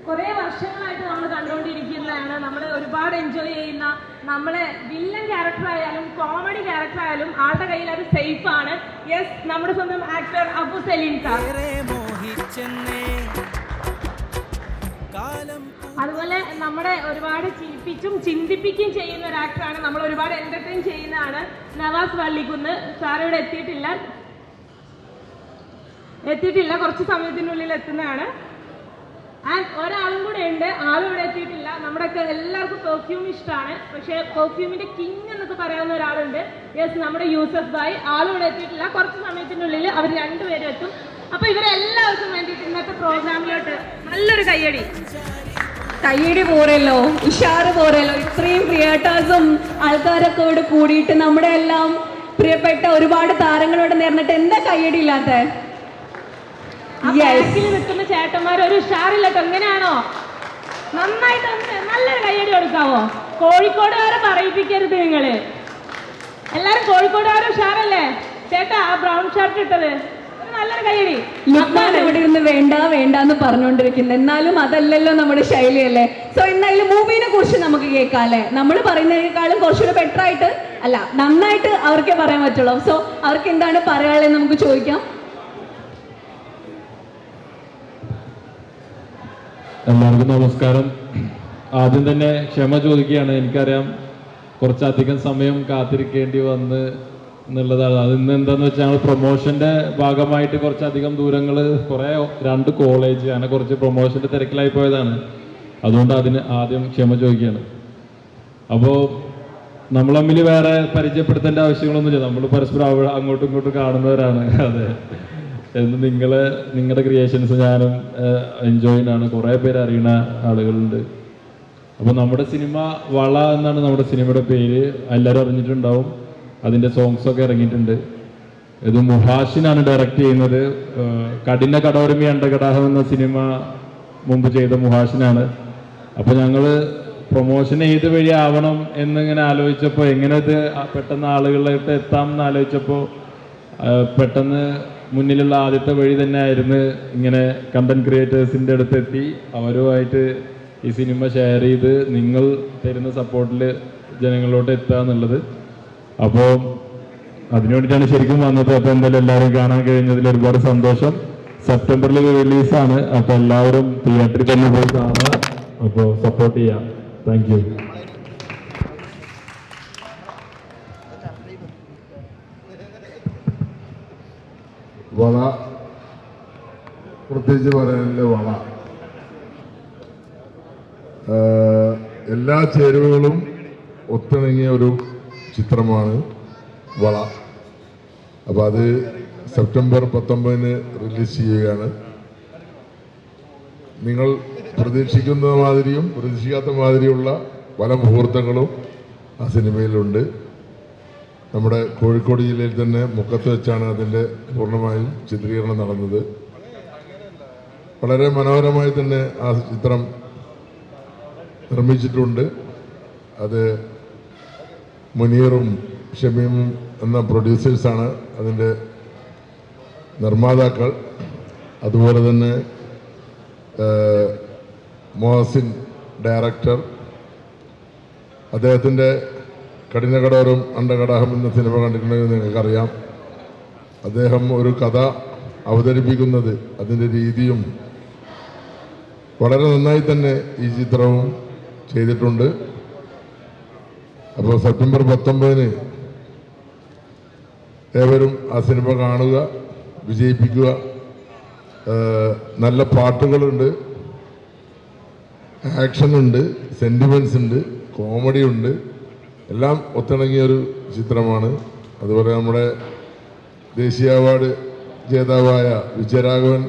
കുറേ വർഷങ്ങളായിട്ട് നമ്മൾ കണ്ടുകൊണ്ടിരിക്കുന്നതാണ്. നമ്മൾ ഒരുപാട് എൻജോയ് ചെയ്യുന്ന, നമ്മളെ വില്ലൻ ക്യാരക്ടർ ആയാലും കോമഡി ക്യാരക്ടർ ആയാലും ആളുടെ കയ്യിൽ അത് സേഫ് ആണ്. യെസ്, നമ്മുടെ സ്വന്തം ആക്ടർ അബു സലീം സാർ. അതുപോലെ നമ്മുടെ ഒരുപാട് ചിരിപ്പിച്ചും ചിന്തിപ്പിക്കുകയും ചെയ്യുന്ന ഒരു ആക്ടറാണ്. നമ്മൾ ഒരുപാട് എന്റർടൈൻ ചെയ്യുന്നതാണ് നവാസ് വള്ളിക്കുന്ന് സാർ. ഇവിടെ എത്തിയിട്ടില്ല, കുറച്ച് സമയത്തിനുള്ളിൽ എത്തുന്നതാണ്. ആൻഡ് ഒരാളും കൂടെ ഉണ്ട്, ആളും ഇവിടെ എത്തിയിട്ടില്ല. നമ്മുടെയൊക്കെ എല്ലാവർക്കും പെർഫ്യൂം ഇഷ്ടമാണ്, പക്ഷേ പെർഫ്യൂമിന്റെ കിങ് എന്നൊക്കെ പറയാവുന്ന ഒരാളുണ്ട്. യെസ്, നമ്മുടെ യൂസഫ് ഭായ്. ആളും ഇവിടെ എത്തിയിട്ടില്ല, കുറച്ച് സമയത്തിനുള്ളിൽ അവർ രണ്ടുപേരും എത്തും. അപ്പൊ ഇവരെല്ലാവർക്കും വേണ്ടിയിട്ട് ഇന്നത്തെ പ്രോഗ്രാമിലോട്ട് നല്ലൊരു കയ്യടി പോരല്ലോ, ഉഷാറ് പോരല്ലോ. ഇത്രയും ക്രിയേറ്റേഴ്സും ആൾക്കാരൊക്കെ കൂടിയിട്ട് നമ്മുടെ എല്ലാം പ്രിയപ്പെട്ട ഒരുപാട് താരങ്ങളോട് നേർന്നിട്ട് എന്താ കയ്യടി ഇല്ലാത്ത? നിൽക്കുന്ന ചേട്ടന്മാർ ഒരു ഉഷാറില്ലട്ടോ. എങ്ങനെയാണോ? നന്നായിട്ട് നല്ലൊരു കയ്യടി കൊടുക്കാവോ? കോഴിക്കോടുകാരെ പറയിപ്പിക്കരുത് നിങ്ങള്. എല്ലാരും കോഴിക്കോടുകാരും ഉഷാറല്ലേ? ചേട്ടാ, ആ ബ്രൗൺ ഷർട്ട് ഇട്ടത് നല്ലൊരു കയ്യടി. ഇവിടെ ഇരുന്ന് വേണ്ടെന്ന് പറഞ്ഞുകൊണ്ടിരിക്കുന്നത്, എന്നാലും അതല്ലല്ലോ നമ്മുടെ ശൈലിയല്ലേ. സോ എന്തായാലും മൂവിനെ കുറിച്ച് നമുക്ക് കേൾക്കാം അല്ലേ? നമ്മൾ പറയുന്നതിനേക്കാളും കുറച്ചുകൂടെ ബെറ്റർ ആയിട്ട്, അല്ല നന്നായിട്ട് അവർക്കേ പറയാൻ പറ്റുള്ളൂ. സോ അവർക്ക് എന്താണ് പറയാനുള്ളത് നമുക്ക് ചോദിക്കാം. എല്ലാവർക്കും നമസ്കാരം. ആദ്യം തന്നെ ക്ഷമ ചോദിക്കുകയാണ്. എനിക്കറിയാം കുറച്ചധികം സമയം കാത്തിരിക്കേണ്ടി വന്ന് എന്നുള്ളതാണ്. അത് ഇന്ന് എന്താണെന്ന് വെച്ചാൽ ഞങ്ങൾ പ്രൊമോഷൻ്റെ ഭാഗമായിട്ട് കുറച്ചധികം ദൂരങ്ങൾ, കുറേ 2 കോളേജ് അങ്ങനെ കുറച്ച് പ്രൊമോഷൻ്റെ തിരക്കിലായി പോയതാണ്. അതുകൊണ്ട് അതിന് ആദ്യം ക്ഷമ ചോദിക്കുകയാണ്. അപ്പോൾ നമ്മൾ തമ്മിൽ വേറെ പരിചയപ്പെടുത്തേണ്ട ആവശ്യങ്ങളൊന്നുമില്ല. നമ്മൾ പരസ്പരം അങ്ങോട്ടും ഇങ്ങോട്ടും കാണുന്നവരാണ്. അതെ, എന്ന് നിങ്ങളുടെ ക്രിയേഷൻസ് ഞാനും എൻജോയിനാണ്. കുറേ പേര് അറിയുന്ന ആളുകളുണ്ട്. അപ്പോൾ നമ്മുടെ സിനിമ വള എന്നാണ് നമ്മുടെ സിനിമയുടെ പേര്. എല്ലാവരും അറിഞ്ഞിട്ടുണ്ടാവും. അതിൻ്റെ സോങ്സൊക്കെ ഇറങ്ങിയിട്ടുണ്ട്. ഇത് മുഹാഷിനാണ് ഡയറക്റ്റ് ചെയ്യുന്നത്. കഠിന കടോരമി അണ്ടകടാഹം എന്ന സിനിമ മുമ്പ് ചെയ്ത മുഹാഷിനാണ്. അപ്പോൾ ഞങ്ങൾ പ്രൊമോഷൻ ഏത് വഴി ആവണം എന്നിങ്ങനെ ആലോചിച്ചപ്പോൾ, എങ്ങനെ ഇത് പെട്ടെന്ന് ആളുകളിലേക്ക് എത്താം എന്ന് ആലോചിച്ചപ്പോൾ പെട്ടെന്ന് മുന്നിലുള്ള ആദ്യത്തെ വഴി തന്നെ ആയിരുന്നു ഇങ്ങനെ കണ്ടന്റ് ക്രിയേറ്റേഴ്സിൻ്റെ അടുത്തെത്തി അവരുമായിട്ട് ഈ സിനിമ ഷെയർ ചെയ്ത് നിങ്ങൾ തരുന്ന സപ്പോർട്ടിൽ ജനങ്ങളിലോട്ട് എത്തുക എന്നുള്ളത്. അപ്പോൾ അതിനു വേണ്ടിയിട്ടാണ് ശരിക്കും വന്നത്. അപ്പോൾ എന്തായാലും എല്ലാവരും കാണാൻ കഴിഞ്ഞതിൽ ഒരുപാട് സന്തോഷം. സെപ്റ്റംബറിൽ റിലീസാണ്. അപ്പോൾ എല്ലാവരും തിയേറ്ററിൽ തന്നെ പോയി കാണുക. അപ്പോൾ സപ്പോർട്ട് ചെയ്യാം. Thank you. വള പ്രത്യേകിച്ച് പറയാനില്ല. വള എല്ലാ ചേരുവകളും ഒത്തിണങ്ങിയ ഒരു ചിത്രമാണ് വള. അപ്പോൾ അത് സെപ്റ്റംബർ 19 റിലീസ് ചെയ്യുകയാണ്. നിങ്ങൾ പ്രതീക്ഷിക്കുന്ന മാതിരിയും പ്രതീക്ഷിക്കാത്ത മാതിരിയുള്ള പല മുഹൂർത്തങ്ങളും ആ സിനിമയിലുണ്ട്. നമ്മുടെ കോഴിക്കോട് ജില്ലയിൽ തന്നെ മുക്കത്ത് വെച്ചാണ് അതിൻ്റെ പൂർണ്ണമായും ചിത്രീകരണം നടന്നത്. വളരെ മനോഹരമായി തന്നെ ആ ചിത്രം നിർമ്മിച്ചിട്ടുണ്ട്. അത് മുനീറും ഷമീമും എന്ന പ്രൊഡ്യൂസേഴ്സാണ് അതിൻ്റെ നിർമ്മാതാക്കൾ. അതുപോലെ തന്നെ മോഹസിൻ ഡയറക്ടർ. അദ്ദേഹത്തിൻ്റെ കഠിനകടോരം അണ്ടകടാഹം എന്ന സിനിമ കണ്ടിട്ടുണ്ടെങ്കിൽ നിങ്ങൾക്കറിയാം. അദ്ദേഹം ഒരു കഥ അവതരിപ്പിക്കുന്നത്, അതിൻ്റെ രീതിയും വളരെ നന്നായി തന്നെ ഈ ചിത്രവും ചെയ്തിട്ടുണ്ട്. അപ്പോൾ സെപ്റ്റംബർ 19 ഏവരും ആ സിനിമ കാണുക, വിജയിപ്പിക്കുക. നല്ല പാട്ടുകളുണ്ട്, ആക്ഷനുണ്ട്, സെൻറ്റിമെൻറ്റ്സ് ഉണ്ട്, കോമഡി ഉണ്ട്, എല്ലാം ഒത്തിണങ്ങിയൊരു ചിത്രമാണ്. അതുപോലെ ദേശീയ അവാർഡ് ജേതാവായ വിജയരാഘവൻ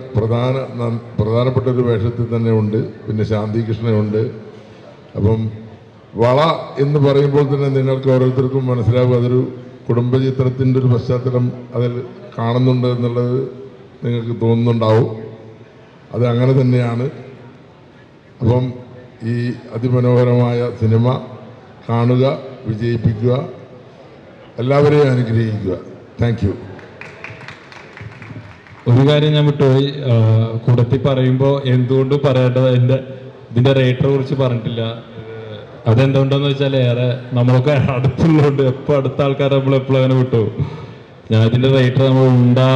പ്രധാനപ്പെട്ട ഒരു വേഷത്തിൽ തന്നെ ഉണ്ട്. പിന്നെ ശാന്തി കൃഷ്ണനുണ്ട്. അപ്പം വള എന്ന് പറയുമ്പോൾ തന്നെ നിങ്ങൾക്ക് ഓരോരുത്തർക്കും മനസ്സിലാവും അതൊരു കുടുംബചിത്രത്തിൻ്റെ ഒരു പശ്ചാത്തലം അതിൽ കാണുന്നുണ്ട് എന്നുള്ളത് നിങ്ങൾക്ക് തോന്നുന്നുണ്ടാവും. അത് അങ്ങനെ തന്നെയാണ്. അപ്പം ഈ അതിമനോഹരമായ സിനിമ കാണുക, വിജയിപ്പിക്കുക, എല്ലാവരെയും അനുഗ്രഹിക്കുക. Thank you. ഒരു കാര്യം ഞാൻ വിട്ടുപോയി. കൂടത്തി പറയുമ്പോൾ എന്തുകൊണ്ടും പറയേണ്ടത്, എൻ്റെ ഇതിന്റെ റേറ്ററെ കുറിച്ച് പറഞ്ഞിട്ടില്ല. അതെന്തുകൊണ്ടെന്ന് വെച്ചാൽ ഏറെ നമ്മളൊക്കെ അടുത്തുള്ളതുകൊണ്ട് എപ്പോൾ അടുത്ത ആൾക്കാരെ നമ്മൾ എപ്പോഴും അങ്ങനെ വിട്ടു. ഞാൻ ഇതിന്റെ റേറ്റർ നമ്മൾ ഉണ്ടാ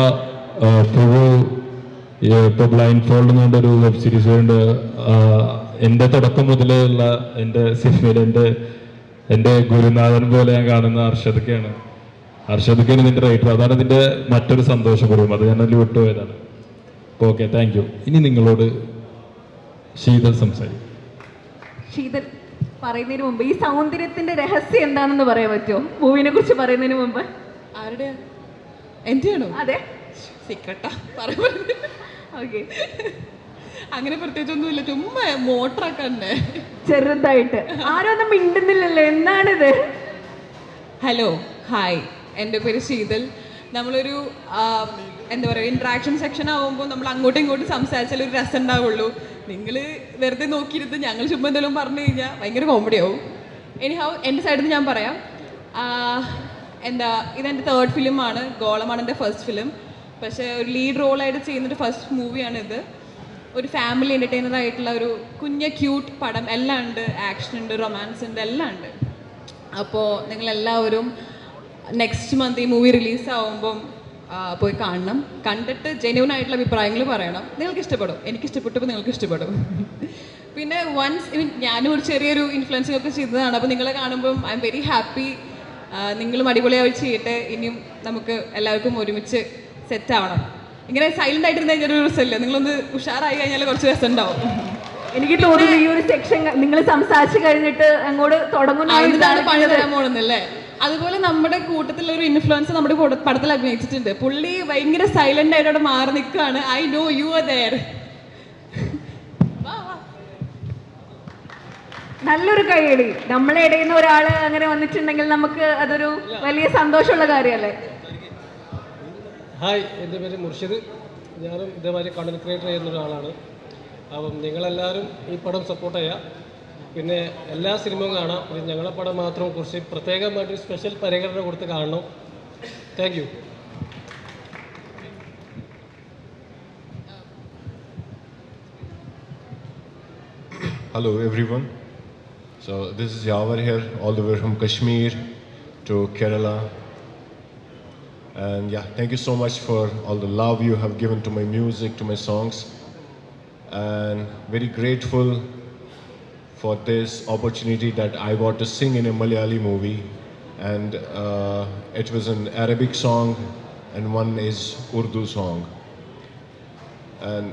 ഇപ്പൊ ബ്ലൈൻഡ് ഫോൾഡ് എന്ന് പറഞ്ഞൊരു വെബ് സീരീസ് ഉണ്ട്. എൻ്റെ തുടക്കം മുതലുള്ള എൻ്റെ സിനിമയിൽ എൻ്റെ ഗുരുനാഥൻ പോലെ ഞാൻ കാണുന്ന അർഷദക്കാണ്. അർഷദക്കാണ് ഇതിന്റെ റൈറ്റർ. അതാണ് ഇതിന്റെ മറ്റൊരു സന്തോഷപൂർവ്വം. അത് ഞാൻ അതിൽ വിട്ടുപോയതാണ്. Okay, thank you. ഇനി നിങ്ങളോട് ശീതൽ സംസാരിക്കും. ശീതൽ പറയുന്നതിന് മുമ്പ് ഈ സൗന്ദര്യത്തിന്റെ രഹസ്യം എന്താണെന്ന് പറയാൻ പറ്റുമോ? മൂവിനെ കുറിച്ച് പറയുന്നതിന് മുമ്പ്. ആരുടെ? എന്റെയാണോ? അതെ, സീക്രട്ടാ. ഓക്കെ. അങ്ങനെ പ്രത്യേകിച്ചൊന്നുമില്ല, ചുമ്മാ മോട്ടറാക്കന്നെ. ചെറുതായിട്ട് ആരൊന്നും മിണ്ടുന്നില്ലല്ലോ, എന്താണിത്? ഹലോ, ഹായ്, എൻ്റെ പേര് ശീതൽ. നമ്മളൊരു എന്താ പറയുക, ഇൻട്രാക്ഷൻ സെക്ഷൻ ആവുമ്പോൾ നമ്മൾ അങ്ങോട്ടും ഇങ്ങോട്ടും സംസാരിച്ചാൽ ഒരു രസം ഉണ്ടാവുള്ളൂ. നിങ്ങൾ വെറുതെ നോക്കിയിരുന്ന് ഞങ്ങൾ ചുമ്മാ എന്തെങ്കിലും പറഞ്ഞു കഴിഞ്ഞാൽ ഭയങ്കര കോമഡി ആവും. എനിഹൗ, എൻ്റെ സൈഡിൽ നിന്ന് ഞാൻ പറയാം. ഇതെൻ്റെ 3rd ഫിലിമാണ്. ഗോളമാണ് എൻ്റെ 1st ഫിലിം. പക്ഷേ ഒരു ലീഡ് റോളായിട്ട് ചെയ്യുന്നൊരു ഫസ്റ്റ് മൂവിയാണിത്. ഒരു ഫാമിലി എൻ്റർടൈനർ ആയിട്ടുള്ള ഒരു കുഞ്ഞ ക്യൂട്ട് പടം. എല്ലാം ഉണ്ട്, ആക്ഷൻ ഉണ്ട്, റൊമാൻസ് ഉണ്ട്, എല്ലാം ഉണ്ട്. അപ്പോൾ നിങ്ങളെല്ലാവരും നെക്സ്റ്റ് മന്ത് ഈ മൂവി റിലീസാവുമ്പം പോയി കാണണം. കണ്ടിട്ട് ജെന്യൂൻ ആയിട്ടുള്ള അഭിപ്രായങ്ങൾ പറയണം. നിങ്ങൾക്ക് ഇഷ്ടപ്പെടും, എനിക്ക് ഇഷ്ടപ്പെട്ടപ്പോൾ നിങ്ങൾക്ക് ഇഷ്ടപ്പെടും. പിന്നെ ഞാനും ഒരു ചെറിയൊരു ഇൻഫ്ലുവൻസിംഗ് ഒക്കെ ചെയ്തതാണ്. അപ്പോൾ നിങ്ങളെ കാണുമ്പം ഐ എം വെരി ഹാപ്പി. നിങ്ങളും അടിപൊളിയായി ചെയ്യട്ടെ. ഇനിയും നമുക്ക് എല്ലാവർക്കും ഒരുമിച്ച് സെറ്റ് ആവണം. ഇങ്ങനെ സൈലന്റ് ആയിട്ടിരുന്ന കഴിഞ്ഞാൽ ഒരു രസമില്ല. നിങ്ങളൊന്ന് ഉഷാറായി കഴിഞ്ഞാൽ കുറച്ച് രസം ഉണ്ടാവും. എനിക്ക് തോന്നുന്നു ഈ ഒരു സെക്ഷൻ നിങ്ങൾ സംസാരിച്ചു കഴിഞ്ഞിട്ട് അങ്ങോട്ട് തുടങ്ങുന്നതാണ് പണി തരാൻ പോണെന്നല്ലേ. അതുപോലെ നമ്മുടെ കൂട്ടത്തിലുള്ള ഒരു ഇൻഫ്ലുവൻസ് നമ്മുടെ പടത്തിൽ അഭിനയിച്ചിട്ടുണ്ട്. പുള്ളി ഭയങ്കര സൈലന്റ് ആയിട്ട് അവിടെ മാറി നിൽക്കുകയാണ്. I know you are there. നല്ലൊരു കൈയടി. നമ്മളെ ഇടയിൽ നിന്ന് ഒരാള് അങ്ങനെ വന്നിട്ടുണ്ടെങ്കിൽ നമുക്ക് അതൊരു വലിയ സന്തോഷമുള്ള കാര്യമല്ലേ? ഹായ്, എൻ്റെ പേര് മുർഷിദ്. ഞാനും ഇതേമാതിരി കണ്ടന്റ് ക്രിയേറ്റർ ചെയ്യുന്ന ഒരാളാണ്. അപ്പം നിങ്ങളെല്ലാവരും ഈ പടം സപ്പോർട്ട് ചെയ്യുക. പിന്നെ എല്ലാ സിനിമയും കാണാം. പിന്നെ ഞങ്ങളെ പടം മാത്രം കുറച്ച് പ്രത്യേകമായിട്ട് സ്പെഷ്യൽ പരിഗണന കൊടുത്ത് കാണണം. Thank you. Hello everyone. So this is Yavar here, all the way from Kashmir to Kerala. And yeah, thank you so much for all the love you have given to my music, to my songs. And very grateful for this opportunity that I got to sing in a Malayali movie. And it was an Arabic song and one is Urdu song. And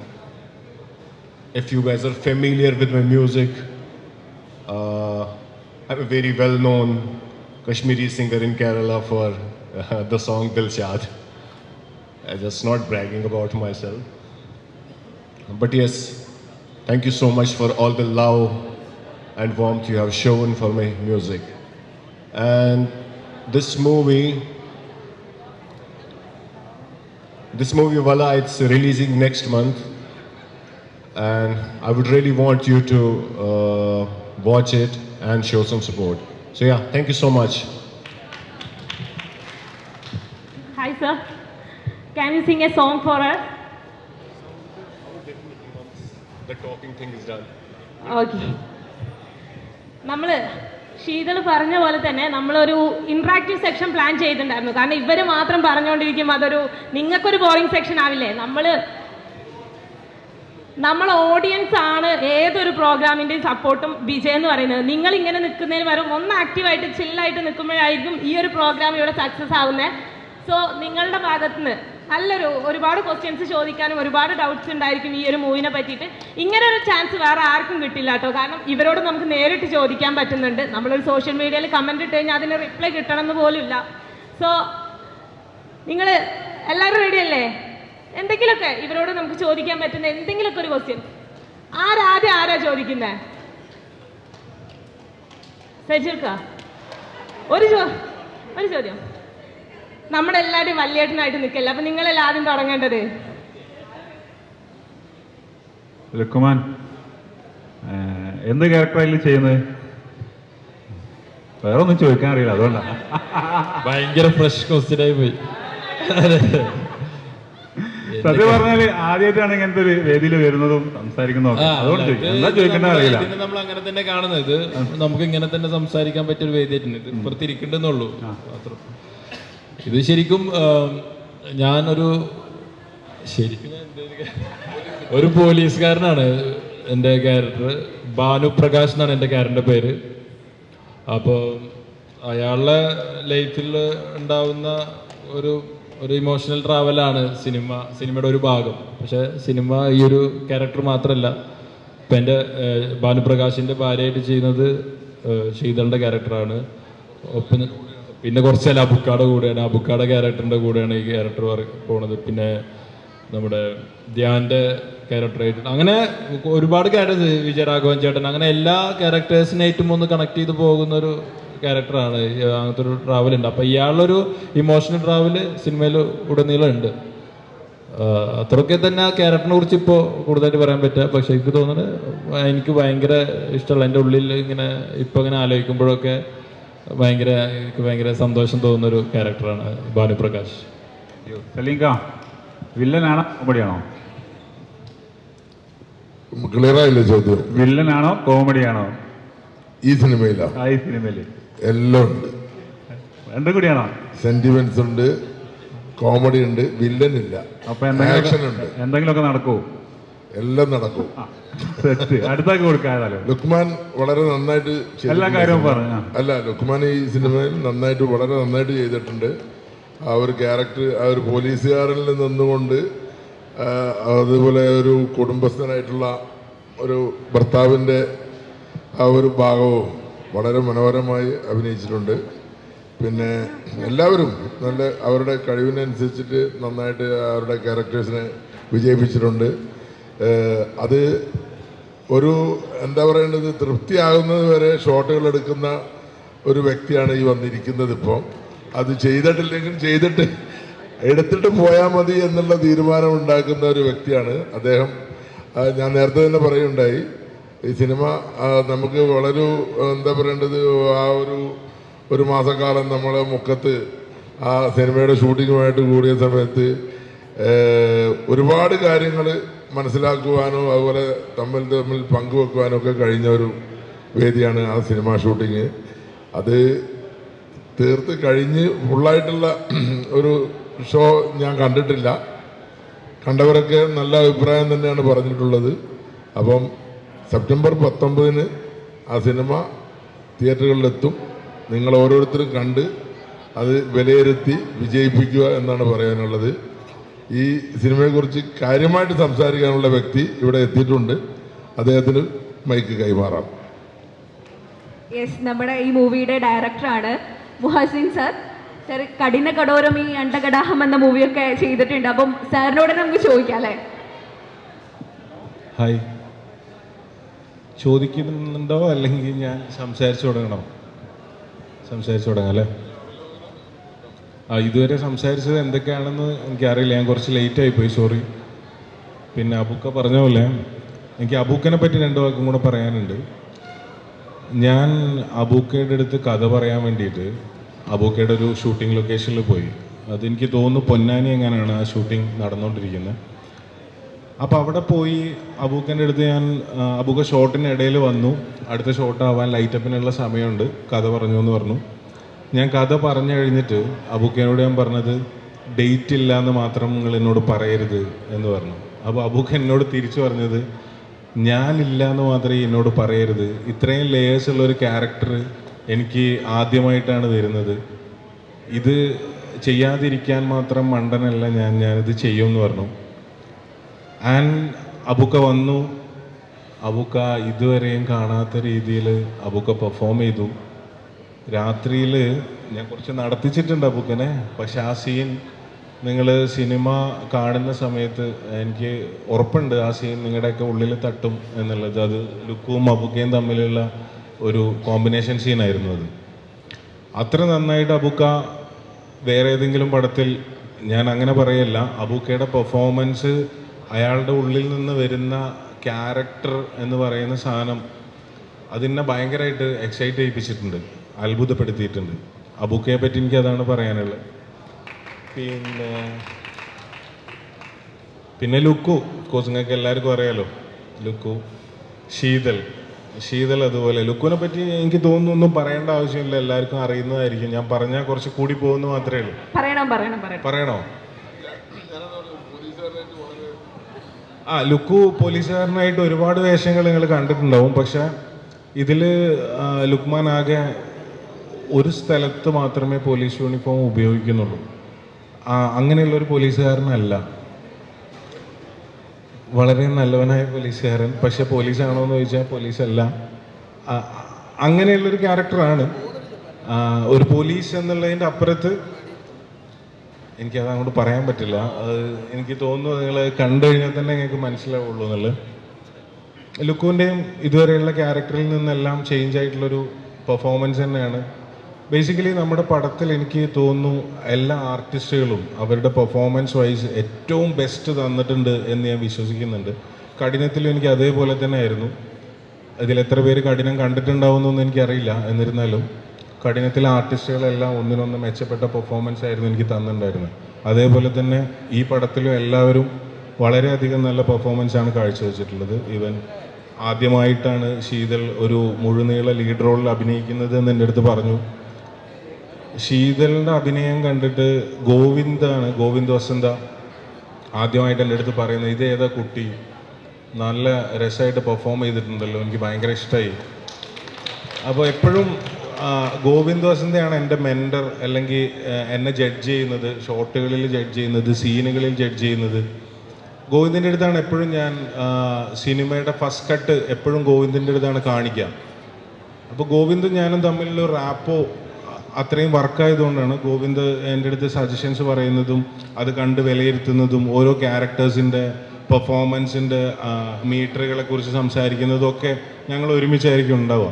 if you guys are familiar with my music, I'm a very well-known Kashmiri singer in Kerala for the song Dilshad. I'm just not bragging about myself. But yes, thank you so much for all the love and warmth you have shown for my music. And this movie Wala, it's releasing next month. And I would really want you to watch it and show some support. So yeah, thank you so much. Hi sir, can you sing a song for us? The talking thing is done. Okay. നമ്മൾ ശീതൾ പറഞ്ഞ പോലെ തന്നെ നമ്മളൊരു interactive section plan ചെയ്തിട്ടുണ്ടായിരുന്നു. കാരണം ഇവർ മാത്രം പറഞ്ഞുകൊണ്ടിരിക്കും അതൊരു നിങ്ങൾക്കൊരു ബോറിംഗ് സെക്ഷൻ ആവില്ലേ. നമ്മൾ ഓഡിയൻസ് ആണ് ഏതൊരു പ്രോഗ്രാമിൻ്റെയും സപ്പോർട്ടും വിജയം എന്ന് പറയുന്നത്. നിങ്ങൾ ഇങ്ങനെ നിൽക്കുന്നതിന് പകരം ഒന്ന് ആക്റ്റീവായിട്ട് ചില്ലായിട്ട് നിൽക്കുമ്പോഴായിരിക്കും ഈ ഒരു പ്രോഗ്രാം ഇവിടെ സക്സസ് ആവുന്നത്. സോ നിങ്ങളുടെ ഭാഗത്തുനിന്ന് ഒരുപാട് ക്വസ്റ്റ്യൻസ് ചോദിക്കാനും ഒരുപാട് ഡൗട്ട്സ് ഉണ്ടായിരിക്കും ഈ ഒരു മൂവിനെ പറ്റിയിട്ട്. ഇങ്ങനെ ഒരു ചാൻസ് വേറെ ആർക്കും കിട്ടില്ല കേട്ടോ. കാരണം ഇവരോട് നമുക്ക് നേരിട്ട് ചോദിക്കാൻ പറ്റുന്നുണ്ട്. നമ്മളൊരു സോഷ്യൽ മീഡിയയിൽ കമൻറ്റ് ഇട്ട് കഴിഞ്ഞാൽ അതിന് റിപ്ലൈ കിട്ടണമെന്ന് പോലും ഇല്ല. സോ നിങ്ങൾ എല്ലാവരും റെഡിയല്ലേ? എന്തെങ്കിലുമൊക്കെ ഇവരോട് നമുക്ക് ചോദിക്കാൻ പറ്റുന്ന എന്തെങ്കിലുമൊക്കെ ഒരു ക്വസ്റ്റ്യൻ ആരാ ചോദിക്കുന്നത്? സജിൽക്ക ഒരു ചോദ്യം. നമ്മുടെ എല്ലാവരും വല്യേട്ടനായിട്ട് നിൽക്കല്ല. അപ്പൊ നിങ്ങളല്ല ആദ്യം തുടങ്ങേണ്ടത്. ലുക്കുമാൻ എന്ത് ക്യാരക്ടറായാലും ചെയ്യുന്നത്? വേറെ ഒന്നും ചോദിക്കാൻ അറിയില്ല, അതുകൊണ്ടാണ്. ഭയങ്കര ഫ്രഷ് ക്വസ്റ്റ്യൻ ആയി പോയി. സത്യം പറഞ്ഞാല് ആദ്യമായിട്ടാണ് ഇങ്ങനത്തെ ഒരു വേദിയിൽ വരുന്നതും സംസാരിക്കുന്നതും. അതുകൊണ്ട് ചോദിക്കാം, എന്താ ചോദിക്കേണ്ടത് അറിയില്ല. നമ്മൾ അങ്ങനെ തന്നെ കാണുന്നത്, ഇത് നമുക്ക് ഇങ്ങനെ തന്നെ സംസാരിക്കാൻ പറ്റിയ ഒരു വേദിയായിട്ടുണ്ട്. ഇത് ഇപ്പുറത്തിരിക്കണ്ടെന്നുള്ളൂ മാത്രം. ഇത് ശരിക്കും ഞാനൊരു ശരിക്കും ഒരു പോലീസുകാരനാണ് എൻ്റെ ക്യാരക്ടർ. ഭാനുപ്രകാശ് എന്നാണ് എൻ്റെ ക്യാരക്ടറിൻ്റെ പേര്. അപ്പോൾ അയാളുടെ ലൈഫിൽ ഉണ്ടാവുന്ന ഒരു ഇമോഷണൽ ട്രാവലാണ് സിനിമയുടെ ഒരു ഭാഗം. പക്ഷേ സിനിമ ഈ ഒരു ക്യാരക്ടർ മാത്രമല്ല. ഇപ്പം എൻ്റെ ഭാനുപ്രകാശിൻ്റെ ഭാര്യയായിട്ട് ചെയ്യുന്നത് ശീതളിൻ്റെ ക്യാരക്ടറാണ്. ഒപ്പം പിന്നെ കുറച്ച് അബുക്കാടെ കൂടെയാണ്, അബുക്കാടെ ക്യാരക്ടറിൻ്റെ കൂടെയാണ് ഈ ക്യാരക്ടർ പോണത്. പിന്നെ നമ്മുടെ ധ്യാൻ്റെ ക്യാരക്ടറായിട്ട് അങ്ങനെ ഒരുപാട് ക്യാരക്ടേഴ്സ്, വിജയരാഘവൻ ചേട്ടൻ, അങ്ങനെ എല്ലാ ക്യാരക്ടേഴ്സിനായിട്ടും ഒന്ന് കണക്ട് ചെയ്ത് പോകുന്നൊരു ക്യാരക്ടറാണ്. അങ്ങനത്തെ ഒരു ട്രാവലുണ്ട്. അപ്പോൾ ഇയാളൊരു ഇമോഷണൽ ട്രാവൽ സിനിമയിൽ ഉടനീളം ഉണ്ട്. അത്രയൊക്കെ തന്നെ ആ ക്യാരക്ടറിനെ കുറിച്ച് ഇപ്പോൾ കൂടുതലായിട്ട് പറയാൻ പറ്റുക. പക്ഷെ എനിക്ക് തോന്നുന്നത് എനിക്ക് ഭയങ്കര ഇഷ്ടമുള്ള, എൻ്റെ ഉള്ളിൽ ഇങ്ങനെ ഇപ്പോൾ ഇങ്ങനെ ആലോചിക്കുമ്പോഴൊക്കെ എനിക്ക് ഭയങ്കര സന്തോഷം തോന്നുന്നൊരു ക്യാരക്ടറാണ് ഭാനുപ്രകാശ്. സലീംക, വില്ലനാണോ കോമഡിയാണോ? ക്ലിയർ ആയില്ലേ ചോദ്യം? വില്ലനാണോ കോമഡിയാണോ ഈ സിനിമയിലാ? ഈ സിനിമയില് എല്ലാം ഉണ്ട്. രണ്ടും കൂടിയാണോ? സെന്റിമെന്റ്സ് ഉണ്ട്, കോമഡി ഉണ്ട്, വില്ലൻ ഇല്ല. അപ്പൊ ആക്ഷൻ ഉണ്ട്. എന്തെങ്കിലുമൊക്കെ നടക്കുമോ? എല്ലാം നടക്കും. അടുത്തൊക്കെ കൊടുക്കാതാലോ. ലുക്മാൻ വളരെ നന്നായിട്ട് എല്ലാ കാര്യവും പറഞ്ഞു. അല്ല, ലുക്മാൻ ഈ സിനിമയിൽ വളരെ നന്നായിട്ട് ചെയ്തിട്ടുണ്ട്. ആ ഒരു ക്യാരക്ടർ, ആ ഒരു പോലീസുകാരനിൽ നിന്നുകൊണ്ട് അതുപോലെ ഒരു കുടുംബസ്ഥനായിട്ടുള്ള ഒരു ഭർത്താവിൻ്റെ ആ ഒരു ഭാഗവും വളരെ മനോഹരമായി അഭിനയിച്ചിട്ടുണ്ട്. പിന്നെ എല്ലാവരും നല്ല അവരുടെ കഴിവിനനുസരിച്ചിട്ട് നന്നായിട്ട് അവരുടെ ക്യാരക്ടേഴ്സിനെ വിജയിപ്പിച്ചിട്ടുണ്ട്. അത് ഒരു എന്താ പറയേണ്ടത്, തൃപ്തിയാകുന്നത് വരെ ഷോട്ടുകൾ എടുക്കുന്ന ഒരു വ്യക്തിയാണ് ഈ വന്നിരിക്കുന്നത്. ഇപ്പോൾ അത് ചെയ്തിട്ടില്ലെങ്കിൽ എടുത്തിട്ട് പോയാൽ മതി എന്നുള്ള തീരുമാനം ഉണ്ടാക്കുന്ന ഒരു വ്യക്തിയാണ് അദ്ദേഹം. ഞാൻ നേരത്തെ തന്നെ പറയുണ്ടായി, ഈ സിനിമ നമുക്ക് വളരെ എന്താ പറയേണ്ടത്, ആ ഒരു മാസക്കാലം നമ്മളെ മുക്കത്ത് ആ സിനിമയുടെ ഷൂട്ടിങ്ങുമായിട്ട് കൂടിയ സമയത്ത് ഒരുപാട് കാര്യങ്ങൾ മനസ്സിലാക്കുവാനോ അതുപോലെ തമ്മിൽ പങ്കുവെക്കുവാനോ ഒക്കെ കഴിഞ്ഞ ഒരു വേദിയാണ് ആ സിനിമ ഷൂട്ടിങ്. അത് തീർത്ത് കഴിഞ്ഞ് ഫുള്ളായിട്ടുള്ള ഒരു ഷോ ഞാൻ കണ്ടിട്ടില്ല. കണ്ടവരൊക്കെ നല്ല അഭിപ്രായം തന്നെയാണ് പറഞ്ഞിട്ടുള്ളത്. അപ്പം സെപ്റ്റംബർ 19 ആ സിനിമ തിയേറ്ററുകളിലെത്തും. നിങ്ങൾ ഓരോരുത്തരും കണ്ട് അത് വിലയിരുത്തി വിജയിപ്പിക്കുക എന്നാണ് പറയാനുള്ളത്. ഈ സിനിമയെക്കുറിച്ച് കാര്യമായിട്ട് സംസാരിക്കാനുള്ള വ്യക്തി ഇവിടെ എത്തിയിട്ടുണ്ട്. അദ്ദേഹത്തിന് മൈക്ക് കൈമാറാം. യെസ്, നമ്മുടെ ഈ മൂവിയുടെ ഡയറക്ടറാണ് മുഹസിൻ സാർ. സാർ കഠിന കടോരം, ഈ അണ്ടകടാഹം എന്ന മൂവിയൊക്കെ ചെയ്തിട്ടുണ്ട്. അപ്പം സാറിനോട് നമുക്ക് ചോദിക്കാം അല്ലേ? ഹായ്, ചോദിക്കുന്നുണ്ടോ അല്ലെങ്കിൽ ഞാൻ സംസാരിച്ചു തുടങ്ങണോ? സംസാരിച്ചു തുടങ്ങാം അല്ലേ? ഇതുവരെ സംസാരിച്ചത് എന്തൊക്കെയാണെന്ന് എനിക്കറിയില്ല, ഞാൻ കുറച്ച് ലേറ്റായി പോയി, സോറി. പിന്നെ അബൂക്ക പറഞ്ഞ പോലെ എനിക്ക് അബൂക്കനെ പറ്റി 2 വാക്കും കൂടെ പറയാനുണ്ട്. ഞാൻ അബൂക്കയുടെ അടുത്ത് കഥ പറയാൻ വേണ്ടിയിട്ട് അബൂക്കയുടെ ഒരു ഷൂട്ടിംഗ് ലൊക്കേഷനിൽ പോയി. അതെനിക്ക് തോന്നുന്നു പൊന്നാനി എങ്ങനെയാണ് ആ ഷൂട്ടിംഗ് നടന്നുകൊണ്ടിരിക്കുന്നത്. അപ്പോൾ അവിടെ പോയി അബൂക്കൻ്റെ അടുത്ത് അബൂക്ക ഷോട്ടിന് ഇടയിൽ വന്നു, അടുത്ത ഷോട്ടാവാൻ ലൈറ്റപ്പിനുള്ള സമയമുണ്ട്, കഥ പറഞ്ഞു എന്ന് പറഞ്ഞു. ഞാൻ കഥ പറഞ്ഞു കഴിഞ്ഞിട്ട് അബൂക്കനോട് ഞാൻ പറഞ്ഞത്, ഡേറ്റ് ഇല്ല എന്ന് മാത്രം നിങ്ങൾ എന്നോട് പറയരുത് എന്ന് പറഞ്ഞു. അപ്പോൾ അബൂക്ക എന്നോട് തിരിച്ചു പറഞ്ഞത്, ഞാനില്ല എന്ന് മാത്രമേ എന്നോട് പറയരുത്, ഇത്രയും ലേയേഴ്സ് ഉള്ളൊരു ക്യാരക്ടർ എനിക്ക് ആദ്യമായിട്ടാണ് വരുന്നത്, ഇത് ചെയ്യാതിരിക്കാൻ മാത്രം മണ്ടനല്ല ഞാനിത് ചെയ്യുമെന്ന് പറഞ്ഞു. ആൻഡ് അബൂക്ക വന്നു. അബൂക്ക ഇതുവരെയും കാണാത്ത രീതിയിൽ അബൂക്ക പെർഫോം ചെയ്തു. രാത്രിയിൽ ഞാൻ കുറച്ച് നടത്തിച്ചിട്ടുണ്ട് അബൂക്കനെ. പക്ഷെ ആ സീൻ നിങ്ങൾ സിനിമ കാണുന്ന സമയത്ത് എനിക്ക് ഉറപ്പുണ്ട് ആ സീൻ നിങ്ങളുടെയൊക്കെ ഉള്ളിൽ തട്ടും എന്നുള്ളത്. അത് ലുക്കും അബൂക്കയും തമ്മിലുള്ള ഒരു കോമ്പിനേഷൻ സീനായിരുന്നു. അത് അത്ര നന്നായിട്ട് അബൂക്ക വേറെ ഏതെങ്കിലും പടത്തിൽ, ഞാൻ അങ്ങനെ പറയല്ല, അബൂക്കയുടെ പെർഫോമൻസ്, അയാളുടെ ഉള്ളിൽ നിന്ന് വരുന്ന ക്യാരക്ടർ എന്ന് പറയുന്ന സാധനം അതിനെ ഭയങ്കരമായിട്ട് എക്സൈറ്റ് ചെയ്യിപ്പിച്ചിട്ടുണ്ട്, അത്ഭുതപ്പെടുത്തിയിട്ടുണ്ട്. അബൂക്കയെ പറ്റി എനിക്ക് അതാണ് പറയാനുള്ളത്. പിന്നെ പിന്നെ ലുക്കു, കോഴ്സ് നിങ്ങൾക്ക് എല്ലാവർക്കും അറിയാലോ, ലുക്കു. ശീതൽ അതുപോലെ. ലുക്കുവിനെ പറ്റി എനിക്ക് തോന്നുന്നു ഒന്നും പറയേണ്ട ആവശ്യമില്ല, എല്ലാവർക്കും അറിയുന്നതായിരിക്കും. ഞാൻ പറഞ്ഞാൽ കുറച്ച് കൂടി പോകുന്നു മാത്രമേ ഉള്ളൂ. പറയണോ? ലുക്കു പോലീസുകാരനായിട്ട് ഒരുപാട് വേഷങ്ങൾ നിങ്ങൾ കണ്ടിട്ടുണ്ടാവും. പക്ഷെ ഇതിൽ ലുക്മാൻ ആകെ ഒരു സ്ഥലത്ത് മാത്രമേ പോലീസ് യൂണിഫോം ഉപയോഗിക്കുന്നുള്ളൂ. അങ്ങനെയുള്ളൊരു പോലീസുകാരനല്ല. വളരെ നല്ലവനായ പോലീസുകാരൻ, പക്ഷെ പോലീസാണോ എന്ന് ചോദിച്ചാൽ പോലീസല്ല. അങ്ങനെയുള്ളൊരു ക്യാരക്ടറാണ്. ഒരു പോലീസ് എന്നുള്ളതിൻ്റെ അപ്പുറത്ത് എനിക്കത് അങ്ങോട്ട് പറയാൻ പറ്റില്ല. എനിക്ക് തോന്നുന്നു നിങ്ങൾ കണ്ടു കഴിഞ്ഞാൽ തന്നെ നിങ്ങൾക്ക് മനസ്സിലാവുള്ളൂ എന്നുള്ളത്. ലുക്കുവിൻ്റെയും ഇതുവരെയുള്ള ക്യാരക്ടറിൽ നിന്നെല്ലാം ചേഞ്ച് ആയിട്ടുള്ളൊരു പെർഫോമൻസ് തന്നെയാണ്. ബേസിക്കലി നമ്മുടെ പടത്തിൽ എനിക്ക് തോന്നുന്നു എല്ലാ ആർട്ടിസ്റ്റുകളും അവരുടെ പെർഫോമൻസ് വൈസ് ഏറ്റവും ബെസ്റ്റ് തന്നിട്ടുണ്ട് എന്ന് ഞാൻ വിശ്വസിക്കുന്നുണ്ട്. കഠിനത്തിലും എനിക്ക് അതേപോലെ തന്നെ ആയിരുന്നു. ഇതിലെത്ര പേര് കഠിനം കണ്ടിട്ടുണ്ടാവുമെന്നൊന്നും എനിക്കറിയില്ല. എന്നിരുന്നാലും കഠിനത്തിലെ ആർട്ടിസ്റ്റുകളെല്ലാം ഒന്നിനൊന്ന് മെച്ചപ്പെട്ട പെർഫോമൻസ് ആയിരുന്നു എനിക്ക് തന്നിട്ടുണ്ടായിരുന്നത്. അതേപോലെ തന്നെ ഈ പടത്തിലും എല്ലാവരും വളരെയധികം നല്ല പെർഫോമൻസാണ് കാഴ്ചവെച്ചിട്ടുള്ളത്. ഈവൻ ആദ്യമായിട്ടാണ് ശീതൾ ഒരു മുഴുനീള ലീഡ് റോളിൽ അഭിനയിക്കുന്നത് എന്ന് എൻ്റെ അടുത്ത് പറഞ്ഞു. ശീതളിൻ്റെ അഭിനയം കണ്ടിട്ട് ഗോവിന്ദ് വസന്ത ആദ്യമായിട്ട് എൻ്റെ അടുത്ത് പറയുന്നത്, ഇതേതാ കുട്ടി, നല്ല രസമായിട്ട് പെർഫോം ചെയ്തിട്ടുണ്ടല്ലോ, എനിക്ക് ഭയങ്കര ഇഷ്ടമായി. അപ്പോൾ എപ്പോഴും ഗോവിന്ദ് വസന്തയാണ് എൻ്റെ മെൻറ്റർ, അല്ലെങ്കിൽ എന്നെ ജഡ്ജ് ചെയ്യുന്നത്, ഷോട്ടുകളിൽ ജഡ്ജ് ചെയ്യുന്നത്, സീനുകളിൽ ജഡ്ജ് ചെയ്യുന്നത്. ഗോവിന്ദിൻ്റെ അടുത്താണ് എപ്പോഴും ഞാൻ സിനിമയുടെ ഫസ്റ്റ് കട്ട് എപ്പോഴും ഗോവിന്ദിൻ്റെ അടുത്താണ് കാണിക്കുക. അപ്പോൾ ഗോവിന്ദ് ഞാനും തമ്മിലുള്ള റാപ്പോ അത്രയും വർക്കായതുകൊണ്ടാണ് ഗോവിന്ദ് എൻ്റെ അടുത്ത് സജഷൻസ് പറയുന്നതും അത് കണ്ട് വിലയിരുത്തുന്നതും ഓരോ ക്യാരക്ടേഴ്സിൻ്റെ പെർഫോമൻസിൻ്റെ മീറ്ററുകളെ കുറിച്ച് സംസാരിക്കുന്നതും ഒക്കെ ഞങ്ങൾ ഒരുമിച്ചായിരിക്കും ഉണ്ടാവുക.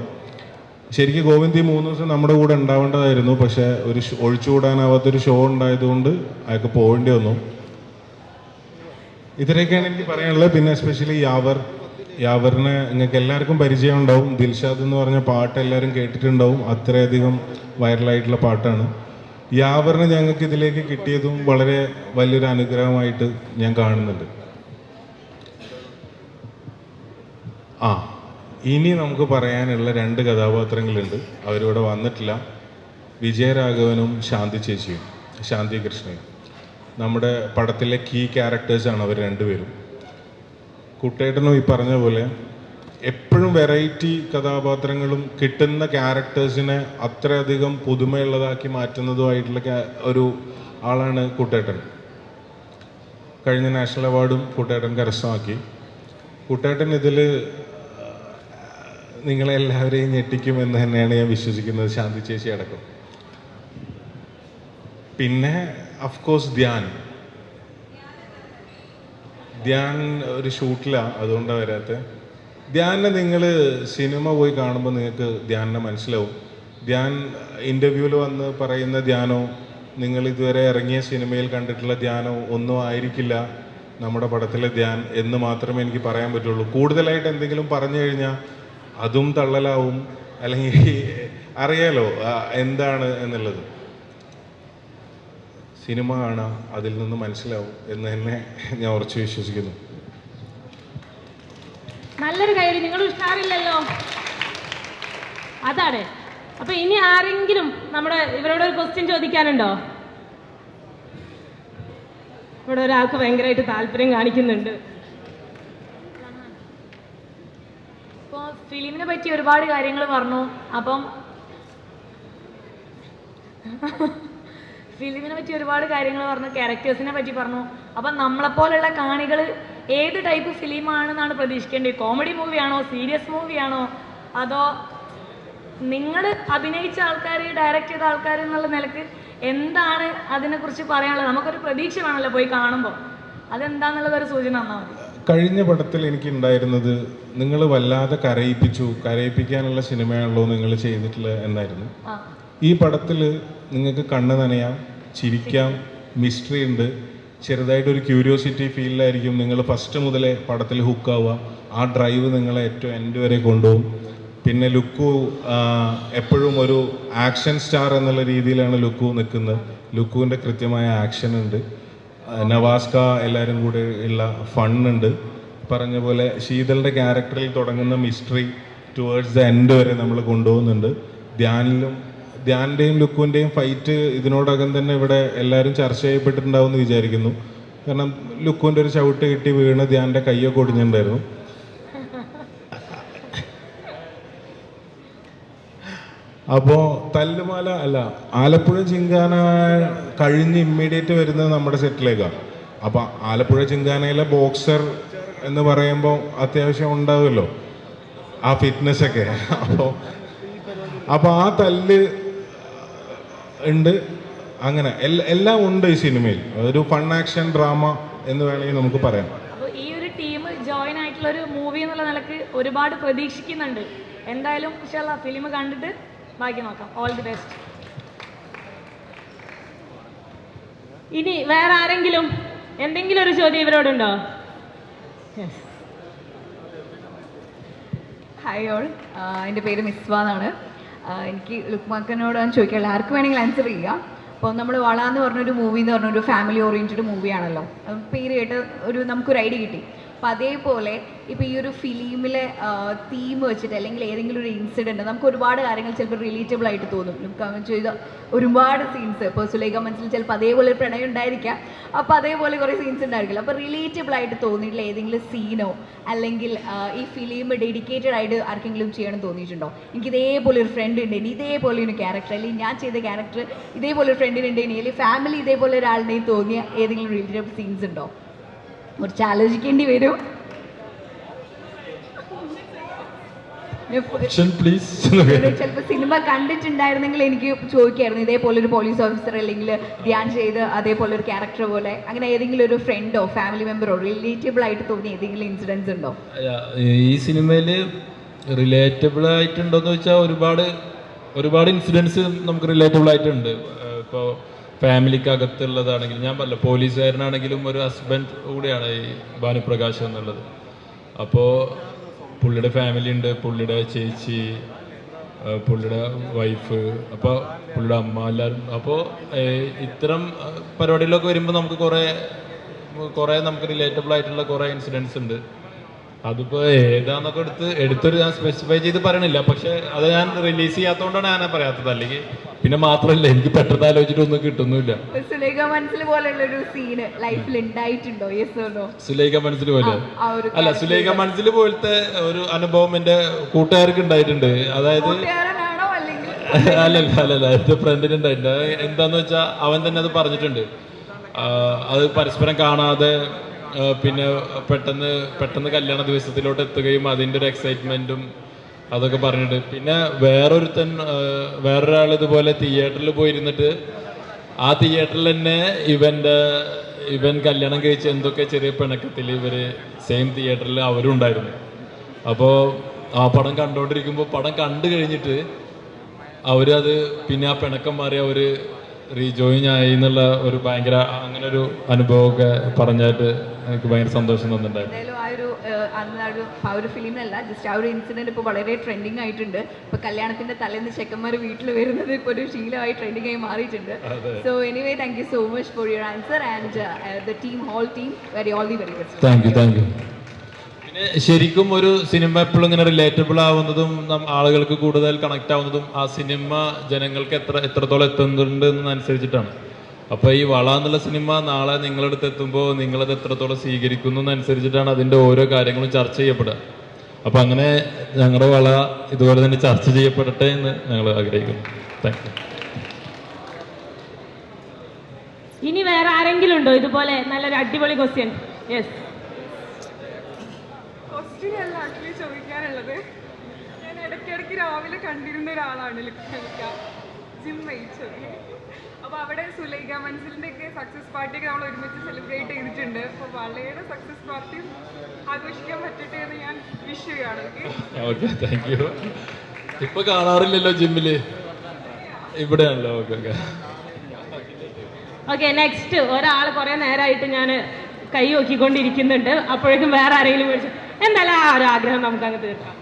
ശരിക്കും ഗോവിന്ദ് ഈ 3 ദിവസം നമ്മുടെ കൂടെ ഉണ്ടാവേണ്ടതായിരുന്നു. പക്ഷേ ഒരു ഒഴിച്ചുകൂടാനാവാത്തൊരു ഷോ ഉണ്ടായതുകൊണ്ട് അയാൾക്ക് പോകേണ്ടി വന്നു. ഇത്രയൊക്കെയാണ് എനിക്ക് പറയാനുള്ളത്. പിന്നെ എസ്പെഷ്യലി യാവറിനെ നിങ്ങൾക്ക് എല്ലാവർക്കും പരിചയം ഉണ്ടാവും. ദിൽഷാദ് എന്ന് പറഞ്ഞ പാട്ട് എല്ലാവരും കേട്ടിട്ടുണ്ടാവും. അത്രയധികം വൈറലായിട്ടുള്ള പാട്ടാണ്. യാവറിനെ ഞങ്ങൾക്ക് ഇതിലേക്ക് കിട്ടിയതും വളരെ വലിയൊരു അനുഗ്രഹമായിട്ട് ഞാൻ കാണുന്നുണ്ട്. ഇനി നമുക്ക് പറയാനുള്ള 2 കഥാപാത്രങ്ങളുണ്ട്. അവരിവിടെ വന്നിട്ടില്ല. വിജയരാഘവനും ശാന്തി കൃഷ്ണയും നമ്മുടെ പടത്തിലെ കീ ക്യാരക്ടേഴ്സാണ് അവർ രണ്ടുപേരും. കുട്ടേട്ടനും ഈ പറഞ്ഞ പോലെ എപ്പോഴും വെറൈറ്റി കഥാപാത്രങ്ങളും കിട്ടുന്ന ക്യാരക്ടേഴ്സിനെ അത്രയധികം പുതുമയുള്ളതാക്കി മാറ്റുന്നതുമായിട്ടുള്ള ഒരു ആളാണ് കുട്ടേട്ടൻ. കഴിഞ്ഞ നാഷണൽ അവാർഡും കുട്ടേട്ടൻ കരസ്ഥമാക്കി. കുട്ടേട്ടൻ ഇതിൽ നിങ്ങളെല്ലാവരെയും ഞെട്ടിക്കുമെന്ന് തന്നെയാണ് ഞാൻ വിശ്വസിക്കുന്നത്, ശാന്തി ചേച്ചി അടക്കം. പിന്നെ അഫ്കോഴ്സ് ധ്യാൻ ഒരു ഷൂട്ടിലാണ്, അതുകൊണ്ടാണ് വരാത്തത്. ധ്യാനെ നിങ്ങൾ സിനിമ പോയി കാണുമ്പോൾ നിങ്ങൾക്ക് ധ്യാനെ മനസ്സിലാവും. ധ്യാൻ ഇൻ്റർവ്യൂവിൽ വന്ന് പറയുന്ന ധ്യാനോ നിങ്ങൾ ഇതുവരെ ഇറങ്ങിയ സിനിമയിൽ കണ്ടിട്ടുള്ള ധ്യാനോ ഒന്നും ആയിരിക്കില്ല നമ്മുടെ പടത്തിലെ ധ്യാൻ എന്ന് മാത്രമേ എനിക്ക് പറയാൻ പറ്റുള്ളൂ. കൂടുതലായിട്ട് എന്തെങ്കിലും പറഞ്ഞു കഴിഞ്ഞാൽ അതും തള്ളലാവും, അല്ലെങ്കിൽ അറിയാലോ എന്താണ് എന്നുള്ളത്. സിനിമ കാണാം, അതിൽ നിന്ന് മനസ്സിലാവും എന്ന് തന്നെ ഞാൻ ഉറച്ചു വിശ്വസിക്കുന്നു. നല്ലൊരു കാര്യം, നിങ്ങൾ ഉഷാറില്ലല്ലോ, അതാണ്. അപ്പൊ ഇനി ആരെങ്കിലും ഇവരോട് ഒരു ക്വസ്റ്റ്യൻ ചോദിക്കാനുണ്ടോ? ഇവിടെ ഒരാൾക്ക് ഭയങ്കരമായിട്ട് താല്പര്യം കാണിക്കുന്നുണ്ട്. ഇപ്പോൾ ഫിലിമിനെ പറ്റി ഒരുപാട് കാര്യങ്ങൾ പറഞ്ഞു. അപ്പം ക്യാരക്ടേഴ്സിനെ പറ്റി പറഞ്ഞു. അപ്പം നമ്മളെപ്പോലുള്ള കാണികൾ ഏത് ടൈപ്പ് ഫിലിമാണെന്നാണ് പ്രതീക്ഷിക്കേണ്ടത്? കോമഡി മൂവിയാണോ, സീരിയസ് മൂവിയാണോ, അതോ നിങ്ങൾ അഭിനയിച്ച ആൾക്കാർ, ഡയറക്റ്റ് ചെയ്ത ആൾക്കാർ എന്നുള്ള നിലക്ക് എന്താണ് അതിനെക്കുറിച്ച് പറയാനുള്ളത്? നമുക്കൊരു പ്രതീക്ഷ വേണമല്ലോ പോയി കാണുമ്പോൾ, അതെന്താന്നുള്ളതൊരു സൂചന തന്നാൽ മതി. കഴിഞ്ഞ പടത്തിൽ എനിക്ക് ഉണ്ടായിരുന്നത്, നിങ്ങൾ വല്ലാതെ കരയിപ്പിക്കാനുള്ള സിനിമയാണല്ലോ നിങ്ങൾ ചെയ്തിട്ടുള്ളത് എന്നായിരുന്നു. ഈ പടത്തിൽ നിങ്ങൾക്ക് കണ്ണ് നനയാം, ചിരിക്കാം, മിസ്റ്ററി ഉണ്ട്, ചെറുതായിട്ടൊരു ക്യൂരിയോസിറ്റി ഫീലിലായിരിക്കും നിങ്ങൾ ഫസ്റ്റ് മുതലേ പടത്തിൽ ഹുക്കാവുക. ആ ഡ്രൈവ് നിങ്ങളെ ഏറ്റവും എൻഡ് വരെ കൊണ്ടുപോകും. പിന്നെ ലുക്കു എപ്പോഴും ഒരു ആക്ഷൻ സ്റ്റാർ എന്നുള്ള രീതിയിലാണ് ലുക്കു നിൽക്കുന്നത്. ലുക്കുവിൻ്റെ കൃത്യമായ ആക്ഷൻ ഉണ്ട്. നവാസ്ക എല്ലാവരും കൂടെ ഉള്ള ഫണ്ണുണ്ട്. പറഞ്ഞ പോലെ ശീതളിൻ്റെ ക്യാരക്ടറിൽ തുടങ്ങുന്ന മിസ്റ്ററി ടുവേർഡ്സ് ദ എൻഡ് വരെ നമ്മൾ കൊണ്ടുപോകുന്നുണ്ട്. ധ്യാനിൻ്റെയും ലുക്കുവിൻ്റെയും ഫൈറ്റ് ഇതിനോടകം തന്നെ ഇവിടെ എല്ലാവരും ചർച്ച ചെയ്യപ്പെട്ടിട്ടുണ്ടാവുമെന്ന് വിചാരിക്കുന്നു. കാരണം ലുക്കുവിൻ്റെ ഒരു ചവിട്ട് കിട്ടി വീണ് ധ്യാനിൻ്റെ കയ്യൊക്കെ ഒടിഞ്ഞിട്ടുണ്ടായിരുന്നു. അപ്പോൾ തല്ലുമാല അല്ല, ആലപ്പുഴ ചിങ്കാന കഴിഞ്ഞ് ഇമ്മീഡിയറ്റ് വരുന്നത് നമ്മുടെ സെറ്റിലേക്കാണ്. അപ്പോൾ ആലപ്പുഴ ചിങ്കാനയിലെ ബോക്സർ എന്ന് പറയുമ്പോൾ അത്യാവശ്യം ഉണ്ടാവുമല്ലോ ആ ഫിറ്റ്നസ്സൊക്കെ. അപ്പോൾ ആ തല്ല് ഉണ്ട്. അങ്ങനെ എല്ലാം ഉണ്ട് ഈ സിനിമയിൽ. ഒരു ഫൺ ആക്ഷൻ ഡ്രാമ എന്ന് വേണമെങ്കിൽ നമുക്ക് പറയാം. അപ്പോൾ ഈ ഒരു ടീം ജോയിൻ ആയിട്ടുള്ള ഒരു മൂവി എന്നുള്ള നിലക്ക് ഒരുപാട് പ്രതീക്ഷിക്കുന്നുണ്ട്. എന്തായാലും ഇൻഷാല്ലാ ഫിലിം കണ്ടിട്ട് ബാക്കി നോക്കാം. All the best. ഇനി വേറെ ആരെങ്കിലും എന്തെങ്കിലും ഒരു ചോദ്യം ഇവരോടുണ്ടോ? ഹായ് ഓൾ, എൻ്റെ പേര് മിസ്വ എന്നാണ്. എനിക്ക് ലുക്മാക്കനോടാണ് ചോദിക്കാനുള്ളത്. ആർക്ക് വേണമെങ്കിൽ ആൻസർ ചെയ്യാം. അപ്പോൾ നമ്മൾ വള എന്ന് പറഞ്ഞൊരു മൂവി എന്ന് പറഞ്ഞൊരു ഫാമിലി ഓറിയൻറ്റഡ് മൂവിയാണല്ലോ. പേര് കേട്ട് നമുക്കൊരു ഐഡിയ കിട്ടി. അപ്പോൾ അതേപോലെ ഇപ്പോൾ ഈ ഒരു ഫിലിമിലെ തീം വെച്ചിട്ട് അല്ലെങ്കിൽ ഏതെങ്കിലും ഒരു ഇൻസിഡൻറ്റ് നമുക്ക് ഒരുപാട് കാര്യങ്ങൾ ചിലപ്പോൾ റിലേറ്റബിൾ ആയിട്ട് തോന്നും. നമുക്ക് ചെയ്ത ഒരുപാട് സീൻസ് ഇപ്പോൾ സുലൈഖ മനസ്സിൽ ചിലപ്പോൾ അതേപോലെ ഒരു പ്രണയം ഉണ്ടായിരിക്കാം. അപ്പോൾ അതേപോലെ കുറേ സീൻസ് ഉണ്ടായിരിക്കില്ല. അപ്പോൾ റിലേറ്റബിൾ ആയിട്ട് തോന്നിയിട്ടുള്ള ഏതെങ്കിലും സീനോ അല്ലെങ്കിൽ ഈ ഫിലിം ഡെഡിക്കേറ്റഡ് ആയിട്ട് ആർക്കെങ്കിലും ചെയ്യണം തോന്നിയിട്ടുണ്ടോ? എനിക്ക് ഇതേപോലെ ഒരു ഫ്രണ്ട് ഉണ്ട്, ഇനി ഇതേപോലെ ഒരു ക്യാരക്ടർ, അല്ലെങ്കിൽ ഞാൻ ചെയ്ത ക്യാരക്ടർ ഇതേപോലെ ഒരു ഫ്രണ്ടിനുണ്ട്, ഇനി അല്ലെങ്കിൽ ഫാമിലി ഇതേപോലെ ഒരാളുടെയും തോന്നിയ ഏതെങ്കിലും റിലേറ്റബിൾ സീൻസ് ഉണ്ടോ? കുറച്ച് ആലോചിക്കേണ്ടി വരും. ചിലപ്പോൾ സിനിമ കണ്ടിട്ടുണ്ടായിരുന്നെങ്കിൽ എനിക്ക് ചോദിക്കായിരുന്നു ഇതേപോലെ ഒരു പോലീസ് ഓഫീസർ അല്ലെങ്കിൽ ധ്യാൻ ചെയ്ത് അതേപോലെ ഒരു ക്യാരക്ടർ പോലെ അങ്ങനെ ഏതെങ്കിലും ഒരു ഫ്രണ്ടോ ഫാമിലി മെമ്പറോ റിലേറ്റബിൾ ആയിട്ട് തോന്നിയ ഏതെങ്കിലും ഇൻസിഡൻസ് ഉണ്ടോ? ഈ സിനിമയിൽ റിലേറ്റബിൾ ആയിട്ടുണ്ടോയെന്ന് വെച്ചാൽ ഒരുപാട് ഇൻസിഡൻസ് നമുക്ക് റിലേറ്റബിൾ ആയിട്ടുണ്ട്. ഇപ്പോൾ ഫാമിലിക്ക് അകത്തുള്ളതാണെങ്കിൽ ഞാൻ പറഞ്ഞ പോലീസുകാരനാണെങ്കിലും ഒരു ഹസ്ബൻഡ് കൂടെയാണ് ഈ ഭാനുപ്രകാശ് എന്നുള്ളത്. അപ്പോൾ പുള്ളിയുടെ ഫാമിലി ഉണ്ട്, പുള്ളിയുടെ ചേച്ചി, പുള്ളിയുടെ വൈഫ്, അപ്പോൾ പുള്ളിയുടെ അമ്മ, എല്ലാവരും. അപ്പോൾ ഇത്തരം പരിപാടികളൊക്കെ വരുമ്പോൾ നമുക്ക് കുറേ നമുക്ക് റിലേറ്റബിൾ ആയിട്ടുള്ള കുറേ ഇൻസിഡൻസ് ഉണ്ട്. അതിപ്പോൾ ഏതാന്നൊക്കെ എടുത്തൊരു ഞാൻ സ്പെസിഫൈ ചെയ്ത് പറയണില്ല. പക്ഷെ അത് ഞാൻ റിലീസ് ചെയ്യാത്തതുകൊണ്ടാണ് ഞാൻ പറയാത്തത്. അല്ലെങ്കിൽ പിന്നെ മാത്രമല്ല എനിക്ക് പെട്ടെന്ന് ആലോചിച്ചിട്ടൊന്നും കിട്ടുന്നില്ല. സുലൈഖ മനസ്സിൽ പോലെയുള്ള ഒരു സീന് ലൈഫിൽ ഉണ്ടായിട്ടുണ്ടോ? സുലൈഖ മനസ്സിൽ പോലെ അല്ല, സുലൈഖ മനസ്സിൽ പോലത്തെ ഒരു അനുഭവം എൻ്റെ കൂട്ടുകാർക്ക് ഉണ്ടായിട്ടുണ്ട്. അതായത് അല്ലല്ല എൻ്റെ ഫ്രണ്ടിന് ഉണ്ടായിട്ടുണ്ട്. എന്താന്ന് വെച്ചാൽ അവൻ തന്നെ അത് പറഞ്ഞിട്ടുണ്ട്. അത് പരസ്പരം കാണാതെ പിന്നെ പെട്ടെന്ന് കല്യാണ ദിവസത്തിലോട്ട് എത്തുകയും അതിൻ്റെ ഒരു എക്സൈറ്റ്മെൻറ്റും അതൊക്കെ പറഞ്ഞിട്ട് പിന്നെ വേറൊരാൾ ഇതുപോലെ തിയേറ്ററിൽ പോയിരുന്നിട്ട് ആ തിയേറ്ററിൽ തന്നെ ഇവൻ കല്യാണം കഴിച്ച് എന്തൊക്കെ ചെറിയ പിണക്കത്തിൽ ഇവർ സെയിം തിയേറ്ററിൽ അവരും ഉണ്ടായിരുന്നു. അപ്പോൾ ആ പടം കണ്ടുകൊണ്ടിരിക്കുമ്പോൾ പടം കണ്ടു കഴിഞ്ഞിട്ട് അവരത് പിന്നെ ആ പിണക്കം മാറി അവർ റീജോയിൻ ആയി എന്നുള്ള ഒരു ഭയങ്കര അങ്ങനെ ഒരു അനുഭവമൊക്കെ പറഞ്ഞായിട്ട് എനിക്ക് ഭയങ്കര സന്തോഷം തോന്നുന്നുണ്ടായിരുന്നു. ആ ഒരു ഫിലിമല്ല, ജസ്റ്റ് ആ ഒരു ഇൻസിഡന്റ് ഇപ്പോൾ വളരെ ട്രെൻഡിങ് ആയിട്ടുണ്ട്. ഇപ്പോൾ കല്യാണത്തിന്റെ തലേന്ന് ചെക്കന്മാർ വീട്ടിൽ വരുന്നത് ഇപ്പോൾ ഒരു ശീലമായി ട്രെൻഡിങ് ആയി മാറിയിട്ടുണ്ട്. So anyway thank you so much for your answer and the team whole team all the very best. Thank you. പിന്നെ ശരിക്കും ഒരു സിനിമ എപ്പോഴും ഇങ്ങനെ റിലേറ്റബിൾ ആവുന്നതും ആളുകൾക്ക് കൂടുതൽ കണക്ട് ആവുന്നതും ആ സിനിമ ജനങ്ങൾക്ക് എത്രത്തോളം എത്തുന്നുണ്ട് എന്നനുസരിച്ചിട്ടാണ്. അപ്പോൾ ഈ വള എന്നുള്ള സിനിമ നാളെ നിങ്ങളുടെ അടുത്ത് എത്തുമ്പോൾ നിങ്ങളത് എത്രത്തോളം സ്വീകരിക്കുന്നു എന്നനുസരിച്ചിട്ടാണ് അതിൻ്റെ ഓരോ കാര്യങ്ങളും ചർച്ച ചെയ്യപ്പെടുക. അപ്പോൾ അങ്ങനെ ഞങ്ങളുടെ വള ഇതുപോലെ തന്നെ ചർച്ച ചെയ്യപ്പെടട്ടെ എന്ന് ഞങ്ങൾ ആഗ്രഹിക്കുന്നു. Thank you. ഇനി വേറെ ആരെങ്കിലും ഉണ്ടോ ഇതുപോലെ നല്ലൊരു അടിപൊളി ക്വസ്റ്റ്യൻ? യെസ്. ക്വസ്റ്റ്യൻ അല്ല ആക്ച്വലി ചോദിക്കാനുള്ളത്. ഞാൻ ഇടയ്ക്കിടയ്ക്ക് രാവിലെ കണ്ടിരുന്ന ഒരാളാണ് ജിം വെയിറ്റ്. അപ്പോൾ അവിടെ സുലൈഖ മൻസിലിൻ്റെ ഒക്കെ സക്സസ് പാർട്ടിയൊക്കെ നമ്മൾ ഒരുമിച്ച് സെലിബ്രേറ്റ് ചെയ്തിട്ടുണ്ട്. അപ്പോൾ വളയുടെ സക്സസ് പാർട്ടി ആഘോഷിക്കാൻ പറ്റട്ടെ എന്ന് ഞാൻ വിഷ് ചെയ്യുകയാണ്. Okay, thank you. ഇപ്പൊ കാണാറില്ലല്ലോ ജിമ്മില്, ഇവിടെയാണല്ലോ. ഓക്കെ, നെക്സ്റ്റ് ഒരാൾ കുറെ നേരമായിട്ട് ഞാൻ കൈ നോക്കിക്കൊണ്ടിരിക്കുന്നുണ്ട്. അപ്പോഴേക്കും വേറെ ആരെങ്കിലും വിളിച്ചു. എന്തായാലും ആ ഒരു ആഗ്രഹം നമുക്ക് അങ്ങ് തീർക്കാം.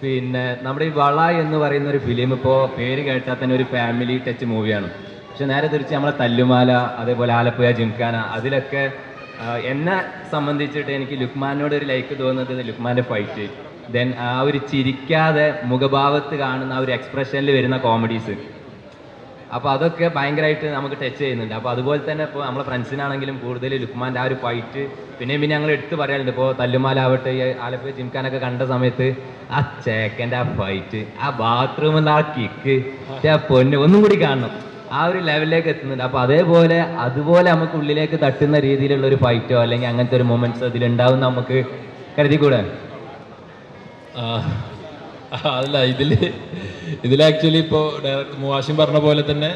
പിന്നെ നമ്മുടെ ഈ വള എന്ന് പറയുന്ന ഒരു ഫിലിം ഇപ്പോൾ പേര് കേട്ടാൽ തന്നെ ഒരു ഫാമിലി ടച്ച് മൂവിയാണ്. പക്ഷെ നേരെ തിരിച്ച് നമ്മളെ തല്ലുമാല, അതേപോലെ ആലപ്പുഴ ജിംഖാന, അതിലൊക്കെ എന്നെ സംബന്ധിച്ചിട്ട് എനിക്ക് ലുക്മാനോട് ഒരു ലൈക്ക് തോന്നുന്നത് ലുക്മാൻ്റെ ഫൈറ്റ്, ദെൻ ആ ഒരു ചിരിക്കാതെ മുഖഭാവത്ത് കാണുന്ന ആ ഒരു എക്സ്പ്രഷനിൽ വരുന്ന കോമഡീസ്, അപ്പോൾ അതൊക്കെ ഭയങ്കരമായിട്ട് നമുക്ക് ടച്ച് ചെയ്യുന്നുണ്ട്. അപ്പോൾ അതുപോലെ തന്നെ ഇപ്പോൾ നമ്മളെ ഫ്രണ്ട്സിനാണെങ്കിലും കൂടുതൽ ലുക്മാൻ്റെ ആ ഒരു ഫൈറ്റ് പിന്നെ ഞങ്ങൾ എടുത്ത് പറയാറുണ്ട്. ഇപ്പോൾ തല്ലുമാലാവട്ടെ, ഈ ആലപ്പുഴ ജിംഖാനൊക്കെ കണ്ട സമയത്ത് ആ ചേക്കൻ്റെ ആ ഫൈറ്റ്, ആ ബാത്റൂമിൽ ആ കിക്ക്, ആ പൊന്ന് ഒന്നും കൂടി കാണണം, ആ ഒരു ലെവലിലേക്ക് എത്തുന്നുണ്ട്. അപ്പോൾ അതുപോലെ നമുക്ക് ഉള്ളിലേക്ക് തട്ടുന്ന രീതിയിലുള്ള ഒരു ഫൈറ്റോ അല്ലെങ്കിൽ അങ്ങനത്തെ ഒരു മൊമെന്റ്സോ ഇതിലുണ്ടാവും നമുക്ക് കരുതിക്കൂടെ? അല്ല, ഇതിൽ ആക്ച്വലി ഇപ്പോൾ മുവാഷിം പറഞ്ഞ പോലെ തന്നെ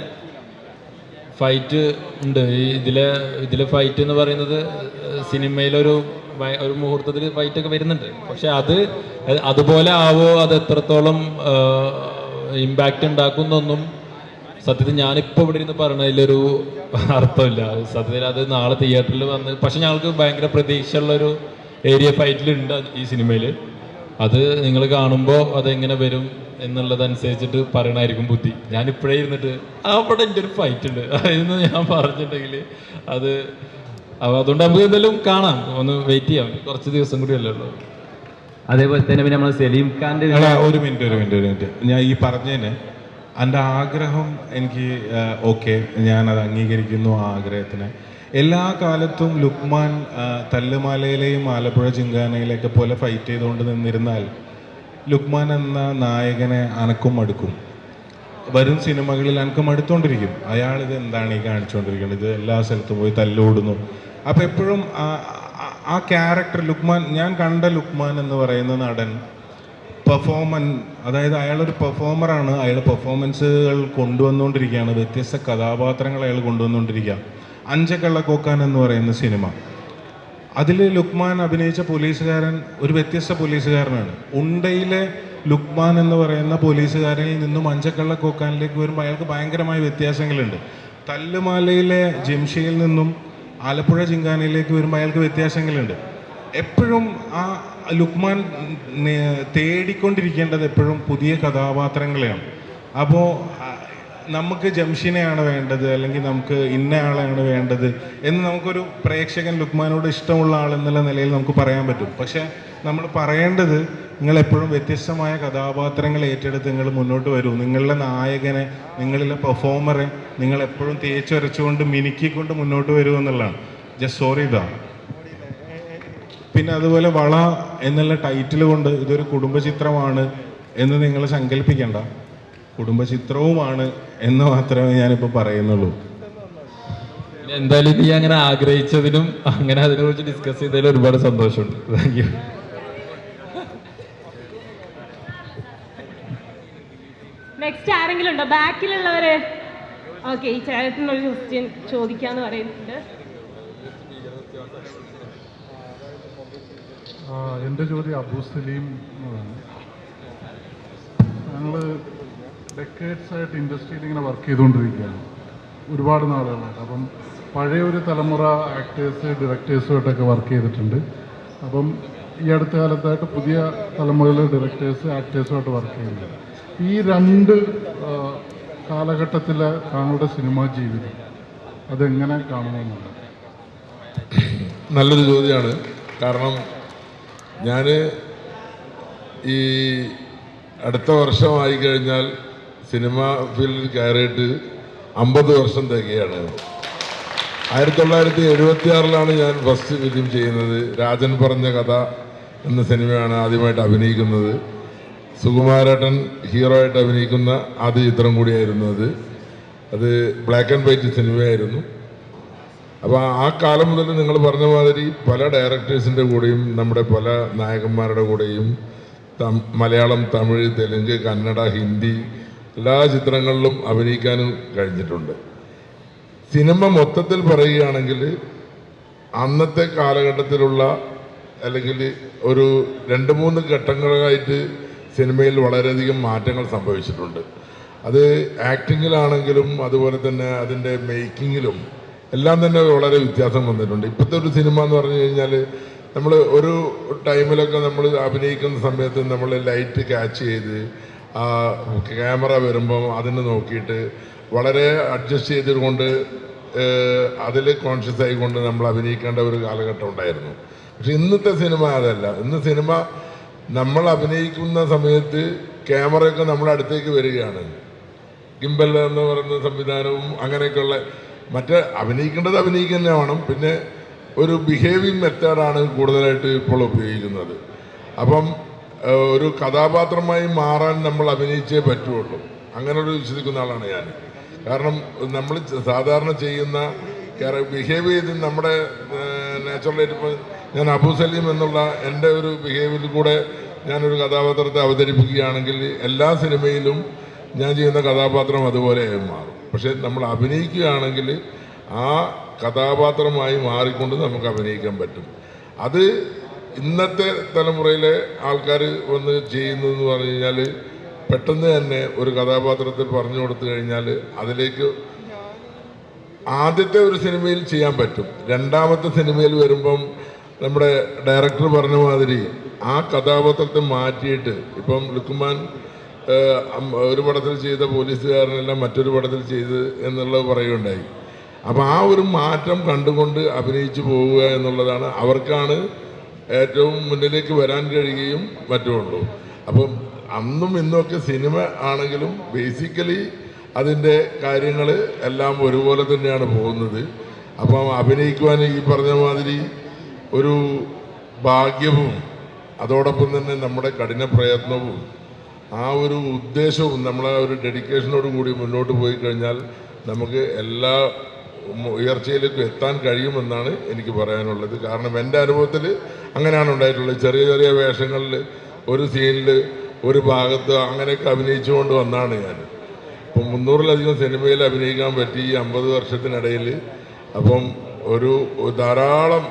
ഫൈറ്റ് ഉണ്ട്. ഇതിലെ ഫൈറ്റ് എന്ന് പറയുന്നത് സിനിമയിലൊരു മുഹൂർത്തത്തിൽ ഫൈറ്റൊക്കെ വരുന്നുണ്ട്. പക്ഷെ അതുപോലെ ആവോ, അത് എത്രത്തോളം ഇമ്പാക്റ്റ് ഉണ്ടാക്കുന്നൊന്നും സത്യത്തിൽ ഞാനിപ്പോൾ ഇവിടെ ഇരുന്ന് പറഞ്ഞതിലൊരു അർത്ഥമില്ല. സത്യത്തിൽ അത് നാളെ തിയേറ്ററിൽ വന്ന്, പക്ഷെ ഞങ്ങൾക്ക് ഭയങ്കര പ്രതീക്ഷയുള്ളൊരു ഏരിയ ഫൈറ്റിലുണ്ട് ഈ സിനിമയിൽ. അത് നിങ്ങൾ കാണുമ്പോൾ അതെങ്ങനെ വരും എന്നുള്ളതനുസരിച്ചിട്ട് പറയണമായിരിക്കും ബുദ്ധി. ഞാനിപ്പോഴേ ഇരുന്നിട്ട് അവിടെ എൻ്റെ ഒരു ഫൈറ്റ് ഉണ്ട് അതെന്ന് ഞാൻ പറഞ്ഞിട്ടുണ്ടെങ്കിൽ അതുകൊണ്ട് നമുക്ക് എന്തെങ്കിലും കാണാം, ഒന്ന് വെയിറ്റ് ചെയ്യാം, കുറച്ച് ദിവസം കൂടി അല്ലേ ഉള്ളൂ. അതേപോലെ തന്നെ പിന്നെ നമ്മൾ സലീം ഖാൻ്റെ ഒരു മിനിറ്റ് ഞാൻ ഈ പറഞ്ഞതിന് എൻ്റെ ആഗ്രഹം എനിക്ക് ഓക്കെ, ഞാനത് അംഗീകരിക്കുന്നു. ആ ആഗ്രഹത്തിന് എല്ലാ കാലത്തും ലുക്മാൻ തല്ലുമാലയിലെയും ആലപ്പുഴ ജിംഖാനയിലെയൊക്കെ പോലെ ഫൈറ്റ് ചെയ്തുകൊണ്ട് നിന്നിരുന്നാൽ ലുക്മാൻ എന്ന നായകനെ അനക്കും മടുക്കും. വരും സിനിമകളിൽ അനക്കും മടുത്തോണ്ടിരിക്കും. അയാളിത് എന്താണ് ഈ കാണിച്ചുകൊണ്ടിരിക്കുന്നത്, ഇത് എല്ലാ സ്ഥലത്തും പോയി തല്ലോടുന്നു. അപ്പം എപ്പോഴും ആ ക്യാരക്ടർ ലുക്മാൻ, ഞാൻ കണ്ട ലുക്മാൻ എന്ന് പറയുന്ന നടൻ അതായത് അയാളൊരു പെർഫോമറാണ്. അയാൾ പെർഫോമൻസുകൾ കൊണ്ടുവന്നുകൊണ്ടിരിക്കുകയാണ്, വ്യത്യസ്ത കഥാപാത്രങ്ങൾ അയാൾ കൊണ്ടുവന്നുകൊണ്ടിരിക്കുക. അഞ്ചക്കള്ളക്കോക്കാൻ എന്ന് പറയുന്ന സിനിമ, അതിൽ ലുക്മാൻ അഭിനയിച്ച പോലീസുകാരൻ ഒരു വ്യത്യസ്ത പോലീസുകാരനാണ്. ഉണ്ടയിലെ ലുക്മാൻ എന്ന് പറയുന്ന പോലീസുകാരനിൽ നിന്നും അഞ്ചക്കള്ളക്കോക്കാനിലേക്ക് വരുമ്പോൾ അയാൾക്ക് ഭയങ്കരമായ വ്യത്യാസങ്ങളുണ്ട്. തല്ലുമാലയിലെ ജംഷിയിൽ നിന്നും ആലപ്പുഴ ജിംഖാനയിലേക്ക് വരുമ്പോൾ അയാൾക്ക് വ്യത്യാസങ്ങളുണ്ട്. എപ്പോഴും ആ ലുക്മാൻ തേടിക്കൊണ്ടിരിക്കേണ്ടത് എപ്പോഴും പുതിയ കഥാപാത്രങ്ങളെയാണ്. അപ്പോൾ നമുക്ക് ജംഷിനെയാണ് വേണ്ടത് അല്ലെങ്കിൽ നമുക്ക് ഇന്ന ആളെയാണ് വേണ്ടത് എന്ന് നമുക്കൊരു പ്രേക്ഷകൻ ലുക്മാനോട് ഇഷ്ടമുള്ള ആളെന്നുള്ള നിലയിൽ നമുക്ക് പറയാൻ പറ്റും. പക്ഷേ നമ്മൾ പറയേണ്ടത്, നിങ്ങളെപ്പോഴും വ്യത്യസ്തമായ കഥാപാത്രങ്ങൾ ഏറ്റെടുത്ത് നിങ്ങൾ മുന്നോട്ട് വരൂ. നിങ്ങളുടെ നായകനെ, നിങ്ങളിലെ പെർഫോമറെ നിങ്ങളെപ്പോഴും തേച്ചൊരച്ചുകൊണ്ട് മിനുക്കിക്കൊണ്ട് മുന്നോട്ട് വരൂ എന്നുള്ളതാണ്. ജസ്റ്റ് സോറി ഇതാണ്. പിന്നെ അതുപോലെ വള എന്നുള്ള ടൈറ്റിൽ കൊണ്ട് ഇതൊരു കുടുംബചിത്രമാണ് എന്ന് നിങ്ങൾ സങ്കല്പിക്കേണ്ട, കുടുംബചിത്രവുമാണ് എന്ന് മാത്രമേ ഞാനിപ്പോൾ പറയുന്നുള്ളൂ. എന്തായാലും നീ അങ്ങനെ ആഗ്രഹിച്ചതിനും അങ്ങനെ അതിനെക്കുറിച്ച് ഡിസ്കസ് ചെയ്തതിലും ഒരുപാട് സന്തോഷമുണ്ട്. Thank you. നെക്സ്റ്റ് ആരെങ്കിലും ഉണ്ടോ? ബാക്കിലുള്ളവര്? ഓക്കെ, ഈ ചേട്ടനൊരു ക്വസ്റ്റ്യൻ ചോദിക്കാന്ന് പറയുന്നുണ്ട്. എൻ്റെ ചോദ്യം അബു സലീം എന്നതാണ്. ഞങ്ങൾ ഡെക്കേഡ്സായിട്ട് ഇൻഡസ്ട്രിയിൽ ഇങ്ങനെ വർക്ക് ചെയ്തുകൊണ്ടിരിക്കുകയാണ് ഒരുപാട് നാളുകളായിട്ട്. അപ്പം പഴയ ഒരു തലമുറ ആക്ടേഴ്സ് ഡയറക്ടേഴ്സുമായിട്ടൊക്കെ വർക്ക് ചെയ്തിട്ടുണ്ട്. അപ്പം ഈ അടുത്ത കാലത്തായിട്ട് പുതിയ തലമുറയിലെ ഡയറക്ടേഴ്സ് ആക്ടേഴ്സുമായിട്ട് വർക്ക് ചെയ്യുന്നത്. ഈ രണ്ട് കാലഘട്ടത്തിലെ താങ്കളുടെ സിനിമാ ജീവിതം അതെങ്ങനെ കാണുമെന്നുണ്ട്? നല്ലൊരു ചോദ്യമാണ്. കാരണം ഞാൻ ഈ അടുത്ത വർഷമായി കഴിഞ്ഞാൽ സിനിമ ഫീൽഡിൽ കയറിയിട്ട് 50 വർഷം തികയാണ്. 1976 ഞാൻ ഫസ്റ്റ് ഫിലിം ചെയ്യുന്നത്. രാജൻ പറഞ്ഞ കഥ എന്ന സിനിമയാണ് ആദ്യമായിട്ട് അഭിനയിക്കുന്നത്. സുകുമാരേട്ടൻ ഹീറോ ആയിട്ട് അഭിനയിക്കുന്ന ആദ്യ ചിത്രം കൂടിയായിരുന്നു അത് ബ്ലാക്ക് ആൻഡ് വൈറ്റ് സിനിമയായിരുന്നു. അപ്പോൾ ആ കാലം മുതൽ നിങ്ങൾ പറഞ്ഞ മാതിരി പല ഡയറക്ടേഴ്സിൻ്റെ കൂടെയും നമ്മുടെ പല നായകന്മാരുടെ കൂടെയും മലയാളം, തമിഴ്, തെലുങ്ക്, കന്നഡ, ഹിന്ദി എല്ലാ ചിത്രങ്ങളിലും അഭിനയിക്കാനും കഴിഞ്ഞിട്ടുണ്ട്. സിനിമ മൊത്തത്തിൽ പറയുകയാണെങ്കിൽ അന്നത്തെ കാലഘട്ടത്തിലുള്ള അല്ലെങ്കിൽ ഒരു 2-3 ഘട്ടങ്ങളായിട്ട് സിനിമയിൽ വളരെയധികം മാറ്റങ്ങൾ സംഭവിച്ചിട്ടുണ്ട്. അത് ആക്ടിങ്ങിലാണെങ്കിലും അതുപോലെ തന്നെ അതിൻ്റെ മേക്കിങ്ങിലും എല്ലാം തന്നെ വളരെ വ്യത്യാസം വന്നിട്ടുണ്ട്. ഇപ്പോഴത്തെ ഒരു സിനിമ എന്ന് പറഞ്ഞു കഴിഞ്ഞാൽ നമ്മൾ ഒരു ടൈമിലൊക്കെ നമ്മൾ അഭിനയിക്കുന്ന സമയത്ത് നമ്മൾ ലൈറ്റ് ക്യാച്ച് ചെയ്ത് ആ ക്യാമറ വരുമ്പം അതിന് നോക്കിയിട്ട് വളരെ അഡ്ജസ്റ്റ് ചെയ്തുകൊണ്ട് അതിൽ കോൺഷ്യസ് ആയിക്കൊണ്ട് നമ്മൾ അഭിനയിക്കേണ്ട ഒരു കാലഘട്ടം ഉണ്ടായിരുന്നു. പക്ഷെ ഇന്നത്തെ സിനിമ അതല്ല. ഇന്ന് സിനിമ നമ്മൾ അഭിനയിക്കുന്ന സമയത്ത് ക്യാമറയൊക്കെ നമ്മുടെ അടുത്തേക്ക് വരികയാണ്. ഗിംബൽ എന്ന് പറയുന്ന സംവിധാനവും അങ്ങനെയൊക്കെയുള്ള മറ്റേ അഭിനയിക്കേണ്ടത് അഭിനയിക്കുക തന്നെ വേണം. പിന്നെ ഒരു ബിഹേവിങ് മെത്തേഡാണ് കൂടുതലായിട്ട് ഇപ്പോൾ ഉപയോഗിക്കുന്നത്. അപ്പം ഒരു കഥാപാത്രമായി മാറാൻ നമ്മൾ അഭിനയിച്ചേ പറ്റുള്ളൂ. അങ്ങനെയൊരു വിശ്വസിക്കുന്ന ആളാണ് ഞാൻ. കാരണം നമ്മൾ സാധാരണ ചെയ്യുന്ന ബിഹേവ് ചെയ്ത് നമ്മുടെ നാച്ചുറലായിട്ട് ഇപ്പോൾ ഞാൻ അബു സലീം എന്നുള്ള എൻ്റെ ഒരു ബിഹേവിയറിൽ കൂടെ ഞാനൊരു കഥാപാത്രത്തെ അവതരിപ്പിക്കുകയാണെങ്കിൽ എല്ലാ സിനിമയിലും ഞാൻ ചെയ്യുന്ന കഥാപാത്രം അതുപോലെ മാറും. പക്ഷെ നമ്മൾ അഭിനയിക്കുകയാണെങ്കിൽ ആ കഥാപാത്രമായി മാറിക്കൊണ്ട് നമുക്ക് അഭിനയിക്കാൻ പറ്റും. അത് ഇന്നത്തെ തലമുറയിലെ ആൾക്കാർ വന്ന് ചെയ്യുന്നതെന്ന് പറഞ്ഞു കഴിഞ്ഞാൽ പെട്ടെന്ന് തന്നെ ഒരു കഥാപാത്രത്തെ പറഞ്ഞു കൊടുത്തു കഴിഞ്ഞാൽ അതിലേക്ക് ആദ്യത്തെ ഒരു സിനിമയിൽ ചെയ്യാൻ പറ്റും. രണ്ടാമത്തെ സിനിമയിൽ വരുമ്പം നമ്മുടെ ഡയറക്ടർ പറഞ്ഞ മാതിരി ആ കഥാപാത്രത്തെ മാറ്റിയിട്ട് ഇപ്പം ലുക്മാൻ ഒരു പടത്തിൽ ചെയ്ത പോലീസുകാരനെല്ലാം മറ്റൊരു പടത്തിൽ ചെയ്ത് എന്നുള്ളത് പറയുകയുണ്ടായി. അപ്പം ആ ഒരു മാറ്റം കണ്ടുകൊണ്ട് അഭിനയിച്ചു പോവുക എന്നുള്ളതാണ് അവർക്കാണ് ഏറ്റവും മുന്നിലേക്ക് വരാൻ കഴിയുകയും മറ്റുമുള്ളൂ. അപ്പം അന്നും ഇന്നുമൊക്കെ സിനിമ ആണെങ്കിലും ബേസിക്കലി അതിൻ്റെ കാര്യങ്ങൾ എല്ലാം ഒരുപോലെ തന്നെയാണ് പോകുന്നത്. അപ്പം അഭിനയിക്കുവാൻ ഈ പറഞ്ഞ മാതിരി ഒരു ഭാഗ്യവും അതോടൊപ്പം തന്നെ നമ്മുടെ കഠിന പ്രയത്നവും ആ ഒരു ഉദ്ദേശവും നമ്മളെ ഒരു ഡെഡിക്കേഷനോട് കൂടി മുന്നോട്ട് പോയി കഴിഞ്ഞാൽ നമുക്ക് എല്ലാ ഉയർച്ചയിലേക്കും എത്താൻ കഴിയുമെന്നാണ് എനിക്ക് പറയാനുള്ളത്. കാരണം എൻ്റെ അനുഭവത്തിൽ അങ്ങനെയാണ് ഉണ്ടായിട്ടുള്ളത്. ചെറിയ ചെറിയ വേഷങ്ങളിൽ ഒരു സീനിൽ ഒരു ഭാഗത്ത് അങ്ങനെയൊക്കെ അഭിനയിച്ചുകൊണ്ട് വന്നാണ് ഞാൻ. ഇപ്പം 300-ലധികം സിനിമയിൽ അഭിനയിക്കാൻ പറ്റി ഈ 50 വർഷത്തിനിടയിൽ. അപ്പം ഒരു ധാരാളം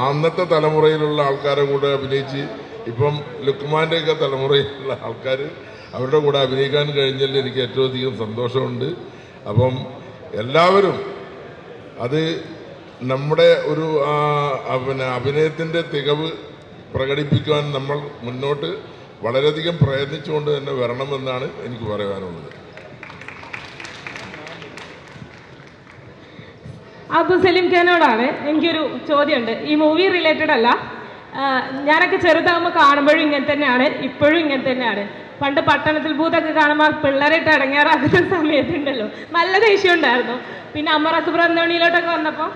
അന്നത്തെ തലമുറയിലുള്ള ആൾക്കാരെ കൂടെ അഭിനയിച്ച് ഇപ്പം ലുക്മാൻ്റെയൊക്കെ തലമുറയിലുള്ള ആൾക്കാർ അവരുടെ കൂടെ അഭിനയിക്കാൻ കഴിഞ്ഞതിൽ എനിക്ക് ഏറ്റവും അധികം സന്തോഷമുണ്ട്. അപ്പം എല്ലാവരും അത് നമ്മുടെ ഒരു പിന്നെ അഭിനയത്തിൻ്റെ തികവ് പ്രകടിപ്പിക്കുവാൻ നമ്മൾ മുന്നോട്ട് വളരെയധികം പ്രയത്നിച്ചുകൊണ്ട് തന്നെ വരണമെന്നാണ് എനിക്ക് പറയാനുള്ളത്. അബു സലീം ഖാനോടാണ് എനിക്കൊരു ചോദ്യമുണ്ട്. ഈ മൂവി റിലേറ്റഡ് അല്ല. ഞാനൊക്കെ ചെറുതാകുമ്പോൾ കാണുമ്പോഴും ഇങ്ങനെ തന്നെയാണ്, ഇപ്പോഴും ഇങ്ങനെ തന്നെയാണ്. പണ്ട് പട്ടണത്തിൽ ഭൂതൊക്കെ കാണുമ്പോൾ പിള്ളേരായിട്ട് ഇടങ്ങേറാക്കുന്ന സമയത്തുണ്ടല്ലോ നല്ല ദേഷ്യം ഉണ്ടായിരുന്നു. പിന്നെ അമർ അക്ബർ അന്തോണിയിലോട്ടൊക്കെ വന്നപ്പോൾ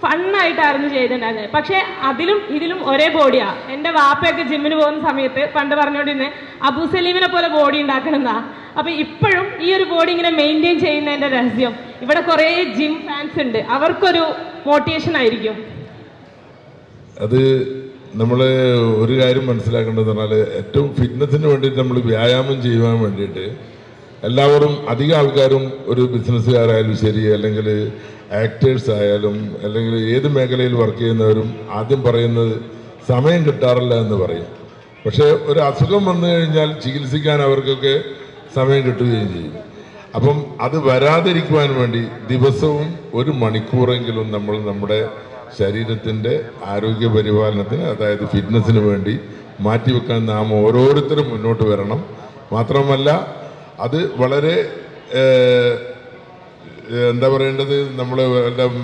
ഫണ്ണായിട്ടായിരുന്നു ചെയ്തിട്ടുണ്ടായിരുന്നത്. പക്ഷേ അതിലും ഇതിലും ഒരേ ബോഡിയാണ്. എൻ്റെ വാപ്പയൊക്കെ ജിമ്മിന് പോകുന്ന സമയത്ത് പണ്ട് പറഞ്ഞുകൊണ്ടിരുന്നത് അബു സലീമിനെ പോലെ ബോഡി ഉണ്ടാക്കണമെന്നാ. അപ്പം ഇപ്പോഴും ഈ ഒരു ബോഡി ഇങ്ങനെ മെയിൻറ്റെയിൻ ചെയ്യുന്നതിൻ്റെ രഹസ്യം ഇവിടെ കുറേ ജിം ഫാൻസ് ഉണ്ട്, അവർക്കൊരു മോട്ടിവേഷൻ ആയിരിക്കും. അത് നമ്മൾ ഒരു കാര്യം മനസ്സിലാക്കേണ്ടതെന്ന് പറഞ്ഞാൽ ഏറ്റവും ഫിറ്റ്നസ്സിന് വേണ്ടിയിട്ട് നമ്മൾ വ്യായാമം ചെയ്യുവാൻ വേണ്ടിയിട്ട് എല്ലാവരും അധികം ആൾക്കാരും ഒരു ബിസിനസ്സുകാരായാലും ശരി, അല്ലെങ്കിൽ ആക്ടേഴ്സ് ആയാലും, അല്ലെങ്കിൽ ഏത് മേഖലയിൽ വർക്ക് ചെയ്യുന്നവരും ആദ്യം പറയുന്നത് സമയം കിട്ടാറില്ല എന്ന് പറയും. പക്ഷേ ഒരു അസുഖം വന്നു കഴിഞ്ഞാൽ ചികിത്സിക്കാൻ അവർക്കൊക്കെ സമയം കിട്ടുകയും ചെയ്യും. അപ്പം അത് വരാതിരിക്കുവാൻ വേണ്ടി ദിവസവും 1 മണിക്കൂറെങ്കിലും നമ്മൾ നമ്മുടെ ശരീരത്തിൻ്റെ ആരോഗ്യ പരിപാലനത്തിന്, അതായത് ഫിറ്റ്നസ്സിന് വേണ്ടി മാറ്റിവെക്കാൻ നാം ഓരോരുത്തരും മുന്നോട്ട് വരണം. മാത്രമല്ല അത് വളരെ എന്താ പറയേണ്ടത്, നമ്മൾ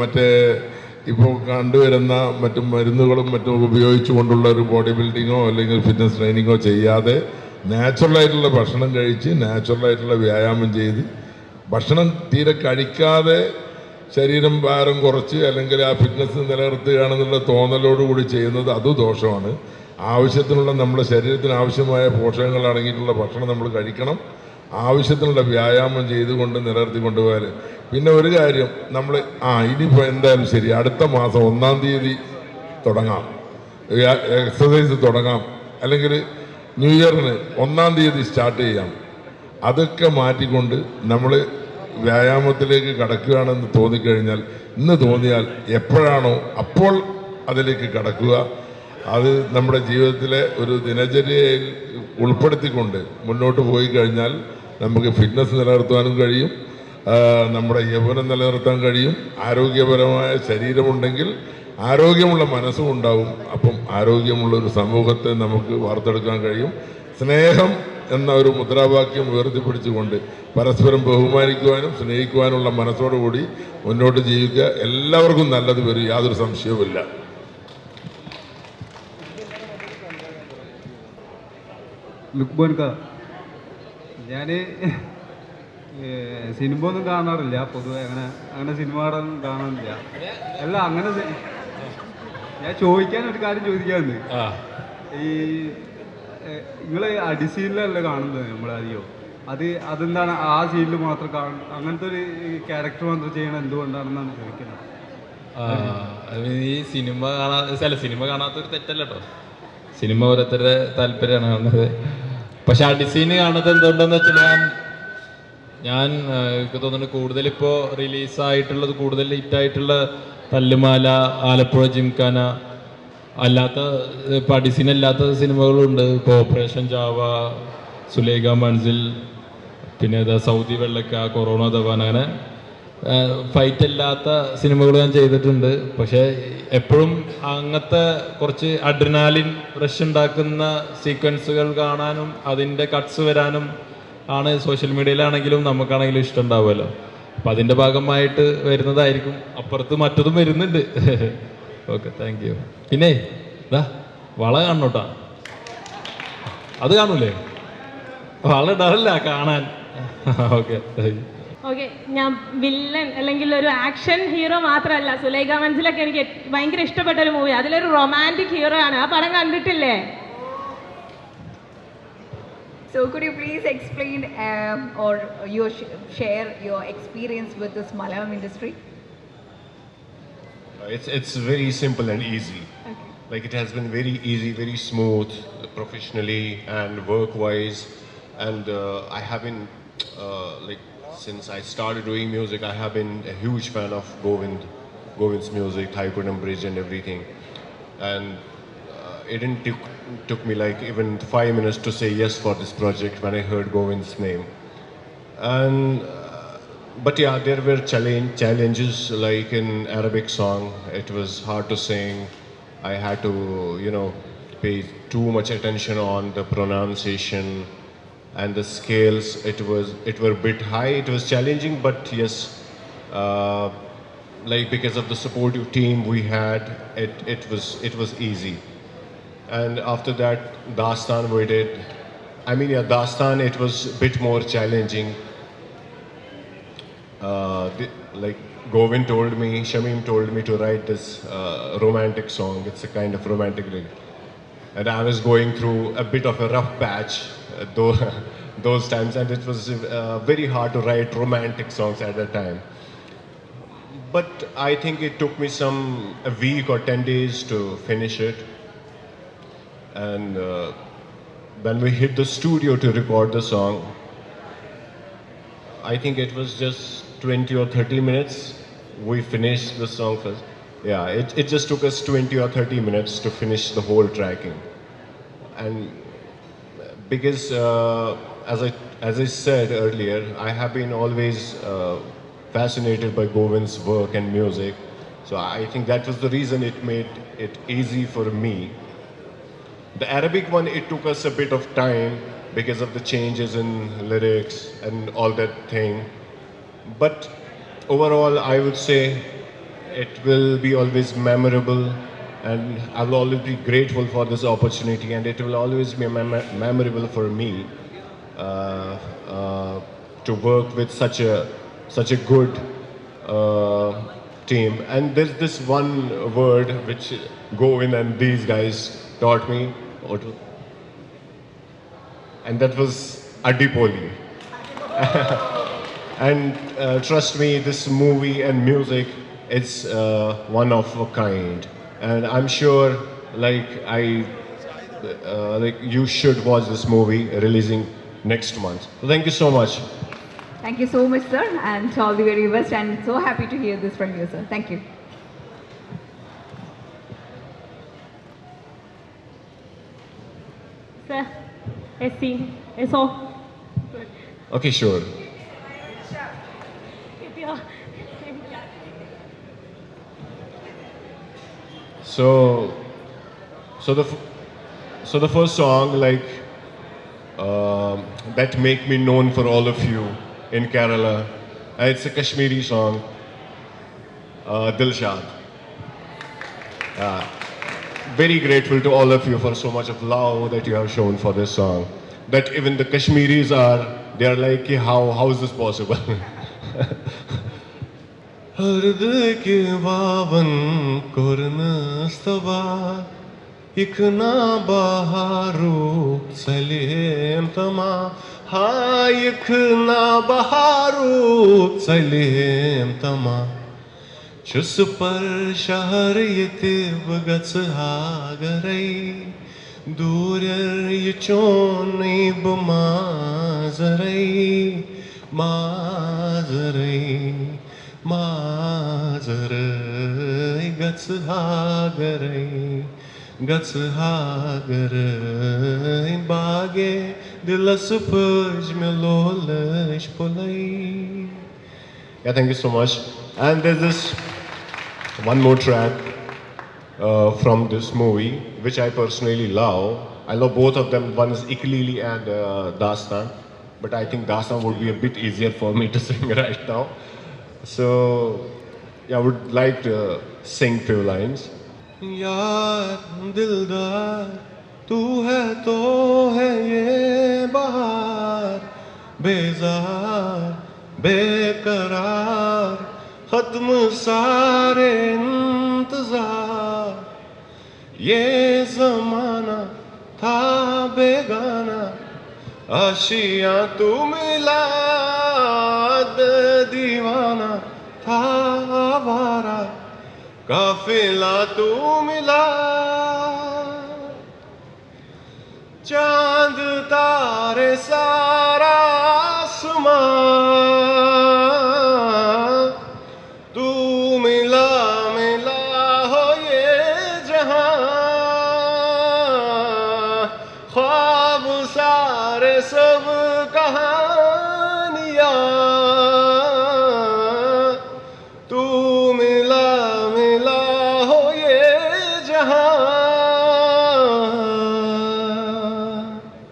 മറ്റേ ഇപ്പോൾ കണ്ടുവരുന്ന മറ്റു മരുന്നുകളും മറ്റും ഉപയോഗിച്ചുകൊണ്ടുള്ള ഒരു ബോഡി ബിൽഡിങ്ങോ അല്ലെങ്കിൽ ഫിറ്റ്നസ് ട്രെയിനിങ്ങോ ചെയ്യാതെ നാച്ചുറലായിട്ടുള്ള ഭക്ഷണം കഴിച്ച് നാച്ചുറലായിട്ടുള്ള വ്യായാമം ചെയ്ത് ഭക്ഷണം തീരെ കഴിക്കാതെ ശരീരം ഭാരം കുറച്ച് അല്ലെങ്കിൽ ആ ഫിറ്റ്നസ് നിലനിർത്തുകയാണെന്നുള്ള തോന്നലോടുകൂടി ചെയ്യുന്നത് അത് ദോഷമാണ്. ആവശ്യത്തിനുള്ള നമ്മുടെ ശരീരത്തിന് ആവശ്യമായ പോഷകങ്ങൾ അടങ്ങിയിട്ടുള്ള ഭക്ഷണം നമ്മൾ കഴിക്കണം. ആവശ്യത്തിനുള്ള വ്യായാമം ചെയ്തുകൊണ്ട് നിലനിർത്തി കൊണ്ടുപോയാൽ. പിന്നെ ഒരു കാര്യം, നമ്മൾ ഇനിയിപ്പോൾ എന്തായാലും ശരി അടുത്ത മാസം 1-ാം തീയതി തുടങ്ങാം, എക്സസൈസ് തുടങ്ങാം, അല്ലെങ്കിൽ ന്യൂ ഇയറിന് 1-ാം തീയതി സ്റ്റാർട്ട് ചെയ്യാം. അതൊക്കെ മാറ്റിക്കൊണ്ട് നമ്മൾ വ്യായാമത്തിലേക്ക് കടക്കുകയാണെന്ന് തോന്നിക്കഴിഞ്ഞാൽ, ഇന്ന് തോന്നിയാൽ എപ്പോഴാണോ അപ്പോൾ അതിലേക്ക് കടക്കുക. അത് നമ്മുടെ ജീവിതത്തിലെ ഒരു ദിനചര്യയിൽ ഉൾപ്പെടുത്തിക്കൊണ്ട് മുന്നോട്ട് പോയി കഴിഞ്ഞാൽ നമുക്ക് ഫിറ്റ്നസ് നിലനിർത്താനും കഴിയും, നമ്മുടെ യൗവനം നിലനിർത്താൻ കഴിയും. ആരോഗ്യപരമായ ശരീരമുണ്ടെങ്കിൽ ആരോഗ്യമുള്ള മനസ്സും ഉണ്ടാവും. അപ്പം ആരോഗ്യമുള്ള ഒരു സമൂഹത്തെ നമുക്ക് വാർത്തെടുക്കാൻ കഴിയും. സ്നേഹം എന്ന ഒരു മുദ്രാവാക്യം ഉയർത്തിപ്പിടിച്ചുകൊണ്ട് പരസ്പരം ബഹുമാനിക്കുവാനും സ്നേഹിക്കുവാനുള്ള മനസ്സോടുകൂടി മുന്നോട്ട് ജീവിക്കുക. എല്ലാവർക്കും നല്ലത് വരും, യാതൊരു സംശയവുമില്ല. ലുക്ബോൻക, ഞാൻ സിനിമ ഒന്നും കാണാറില്ല പൊതുവെ, അങ്ങനെ സിനിമകളൊന്നും കാണാറില്ല. അല്ല, അങ്ങനെ ഞാൻ ചോദിക്കാൻ ഒരു കാര്യം ചോദിക്കാറുണ്ട്. ഈ നിങ്ങൾ അടിസീനിലല്ലേ കാണുന്നത് നമ്മളറിയോ? അതെന്താണ് ആ സീനിൽ മാത്രം അങ്ങനത്തെ ഒരു ക്യാരക്ടർ മാത്രം ചെയ്യണം എന്തുകൊണ്ടാണെന്നാണ് ചോദിക്കുന്നത്. ഈ സിനിമ കാണാത്തൊരു തെറ്റല്ല കേട്ടോ. സിനിമ ഓരോരുത്തരുടെ താല്പര്യമാണ് കാണുന്നത്. പക്ഷെ അടിസീന് കാണുന്നത് എന്തുകൊണ്ടെന്ന് വെച്ചാൽ ഞാൻ എനിക്ക് തോന്നുന്നു കൂടുതലിപ്പോൾ റിലീസായിട്ടുള്ളത്, കൂടുതൽ ഹിറ്റായിട്ടുള്ള തല്ലുമാല, ആലപ്പുഴ ജിംഖാന, അല്ലാത്ത ഇപ്പോൾ അടിസീനല്ലാത്ത സിനിമകളുണ്ട്. ഇപ്പോൾ ഓപ്പറേഷൻ ജാവ, സുലൈഖ മൻസിൽ, പിന്നെ സൗദി വെള്ളക്ക, കൊറോണ ദവാൻ, അങ്ങനെ ഫൈറ്റ് അല്ലാത്ത സിനിമകൾ ഞാൻ ചെയ്തിട്ടുണ്ട്. പക്ഷേ എപ്പോഴും അങ്ങനത്തെ കുറച്ച് അഡ്രിനാലിൻ റഷ് ഉണ്ടാക്കുന്ന സീക്വൻസുകൾ കാണാനും അതിൻ്റെ കട്ട്സ് വരാനും ആണ് സോഷ്യൽ മീഡിയയിലാണെങ്കിലും നമുക്കാണെങ്കിലും ഇഷ്ടം ഉണ്ടാവുമല്ലോ. അപ്പം അതിൻ്റെ ഭാഗമായിട്ട് വരുന്നതായിരിക്കും. അപ്പുറത്ത് മറ്റതും വരുന്നുണ്ട്. Okay, thank you. പിന്നെ വള കാണണോട്ടാ, അത് കാണൂലേ? വള ഇടാറില്ല കാണാൻ. Okay, okay. ഞാൻ വില്ലൻ അല്ലെങ്കിൽ ഒരു ആക്ഷൻ ഹീറോ മാത്രമല്ല, സുലൈഖ മൻസിലൊക്കെ എനിക്ക് ഭയങ്കര ഇഷ്ടപ്പെട്ട ഒരു മൂവി. അതിലൊരു റൊമാൻറ്റിക് ഹീറോ ആണ്. ആ പടം കണ്ടിട്ടില്ലേ? So could you please explain or share your experience with this Malayalam industry? It's very simple and easy. Okay. Like it has been very easy, very smooth, professionally and work-wise. And I have been like since I started doing music, I have been a huge fan of Govind's music, Thaikudam Bridge and everything. And it didn't took me like even 5 minutes to say yes for this project when I heard Govind's name. And but yeah, there were challenges like in Arabic song. It was hard to sing. I had to, pay too much attention on the pronunciation and the scales. It were a bit high. It was challenging, but yes, like because of the supportive team we had, it was easy. And after that, Dastan we did. Dastan, it was a bit more challenging. Like Govind told me, Shamim told me to write this romantic song. It's a kind of romantic lyric. And I was going through a bit of a rough patch those times, and it was very hard to write romantic songs at that time. But I think it took me a week or 10 days to finish it. And when we hit the studio to record the song, I think it was just 20 or 30 minutes. We finished the song first. Yeah, it just took us 20 or 30 minutes to finish the whole tracking. And because as I said earlier, I have been always fascinated by Govind's work and music. So I think that was the reason it made it easy for me. The Arabic one, it took us a bit of time because of the changes in lyrics and all that thing. But overall, I would say it will be always memorable, and I will always be grateful for this opportunity, and it will always be memorable for me to work with such a good team. And there's this one word which Govind and these guys taught me, and that was Adipoli. And trust me, this movie and music, it's one of a kind. And I'm sure, like you should watch this movie releasing next month. So thank you so much. Thank you so much, sir, and all the very best. And so happy to hear this from you, sir. Thank you. Sir, a scene, a song. Okay, sure. So the first song, like that make me known for all of you in Kerala. It's a Kashmiri song, Dilshad. Very grateful to all of you for so much of love that you have shown for this song. That even the Kashmiris they are like, how is this possible? Hırdı ki vavan kornastava ikna baharu salim tama ha ikna baharu salim tama Çus par şahar yetib gatshagarei durer ychoni bmazarei mazarei Mazarei gatshagarei gatshagarei bage dilas paj melolash polai. Yeah, thank you so much. And there's this one more track from this movie which I personally love. I love both of them. One is Iklili and Dastan, but I think Dastan would be a bit easier for me to sing right now. So, yeah, I would like to sing few lines. Yaar dildar, tu hai to hai ye bahar, bezar, beqarar, khatm sare intezar. Ye zamana tha begana, ashiyan tu milad दीवाना था आवारा काफिला तू मिला चांद तारे सारा आसमां तू मिला मिला हो ये जहां ख्वाब सारे सब कहानियां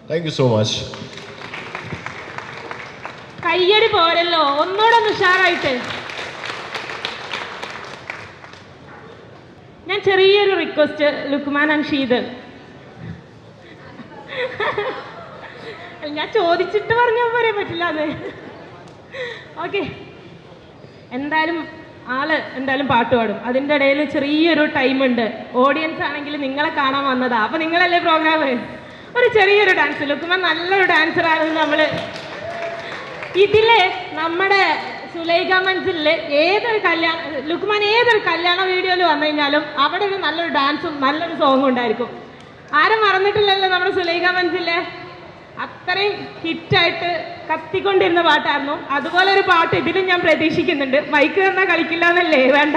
Thank you so much. കയ്യടി പോരല്ലോ, ഒന്നുകൂടെ ഒന്ന് ഉഷാറായിട്ട്. ഞാൻ ചെറിയൊരു റിക്വസ്റ്റ്, ലുക്മാൻ ആൻഡ് ഷീദർ, ഞാൻ ചോദിച്ചിട്ട് പറഞ്ഞാൽ പോരെ, പറ്റില്ല അത്. ഓക്കെ, എന്തായാലും എന്തായാലും പാട്ട് പാടും. അതിൻ്റെ ഇടയിൽ ചെറിയൊരു ടൈമുണ്ട്. ഓഡിയൻസ് ആണെങ്കിൽ നിങ്ങളെ കാണാൻ വന്നതാ, അപ്പൊ നിങ്ങളല്ലേ പ്രോഗ്രാം. ഒരു ചെറിയൊരു ഡാൻസ്, ലുക്മാൻ നല്ലൊരു ഡാൻസറാണെന്ന് നമ്മൾ ഇതില് നമ്മുടെ സുലൈഖ മൻസിലില് ലുക്മാൻ ഏതൊരു കല്യാണ വീഡിയോയിൽ വന്നു കഴിഞ്ഞാലും അവിടെ ഒരു നല്ലൊരു ഡാൻസും നല്ലൊരു സോങ്ങും ഉണ്ടായിരിക്കും. ആരും മറന്നിട്ടില്ലല്ലോ നമ്മുടെ സുലൈഖ മൻസിലെ അത്രയും ഹിറ്റായിട്ട് കത്തിക്കൊണ്ടിരുന്ന പാട്ടായിരുന്നു. അതുപോലെ ഒരു പാട്ട് ഇതിലും ഞാൻ പ്രതീക്ഷിക്കുന്നുണ്ട്. മൈക്ക് തന്നാൽ കളിക്കില്ല എന്നല്ലേ? വേണ്ട.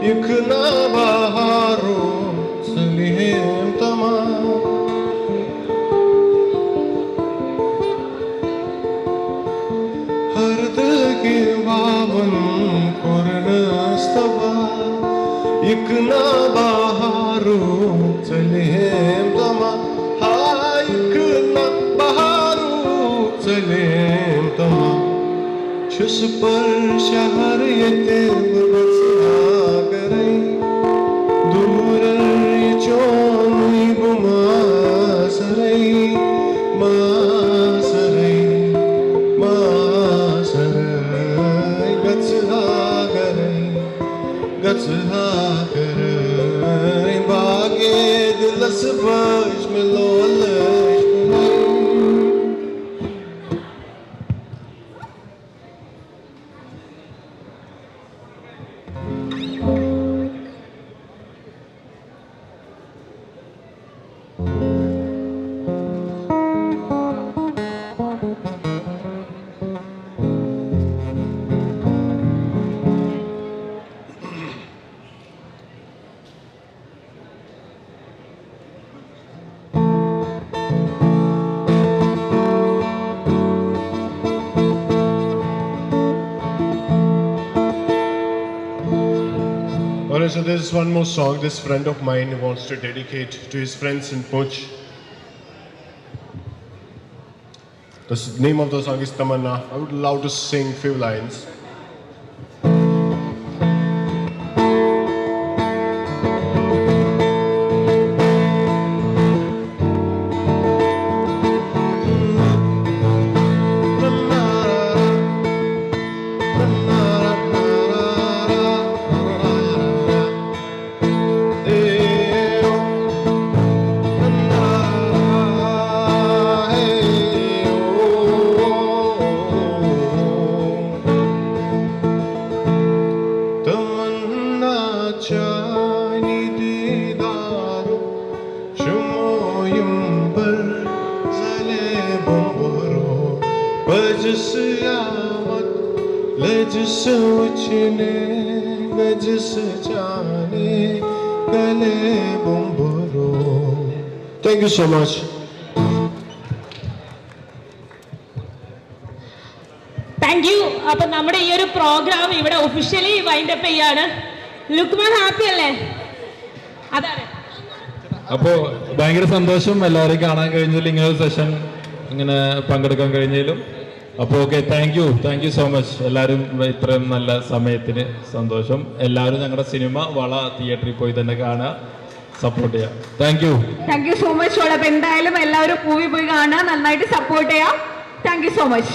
इकना बहारो सलीम तमाम हर दिल की बावन कुरनस्तबा इकना बहारो सलीम तमाम हाय इकना बहारो सलीम तमाम छुस पर शहर ये Alright, so there's one more song this friend of mine wants to dedicate to his friends in Poch. The name of the song is Tamanna. I would love to sing few lines. Thank you so much. Thank you. അപ്പൊ നമ്മുടെ ഈ ഒരു programme ഇവിടെ officially wind up ചെയ്യാണ്. Luqman happy അല്ലേ? അതാണ്. അപ്പോൾ ഭയങ്കര സന്തോഷം എല്ലാവരെയും കാണാൻ കഴിഞ്ഞതിൽ, ഇങ്ങനെ ഒരു സെഷൻ ഇങ്ങനെ പങ്കെടുക്കാൻ കഴിഞ്ഞതിലും. അപ്പോൾ okay, thank you so much എല്ലാവരും ഇത്രയും നല്ല സമയത്തിന്. സന്തോഷം. എല്ലാവരും ഞങ്ങളുടെ സിനിമ വള തിയേറ്ററിൽ പോയി തന്നെ കാണുക, സപ്പോർട്ട് ചെയ്യാം. Thank you so much. അപ്പോൾ എന്തായാലും എല്ലാവരും മൂവി പോയി കാണുക, നന്നായിട്ട് സപ്പോർട്ട് ചെയ്യാം. Thank you so much.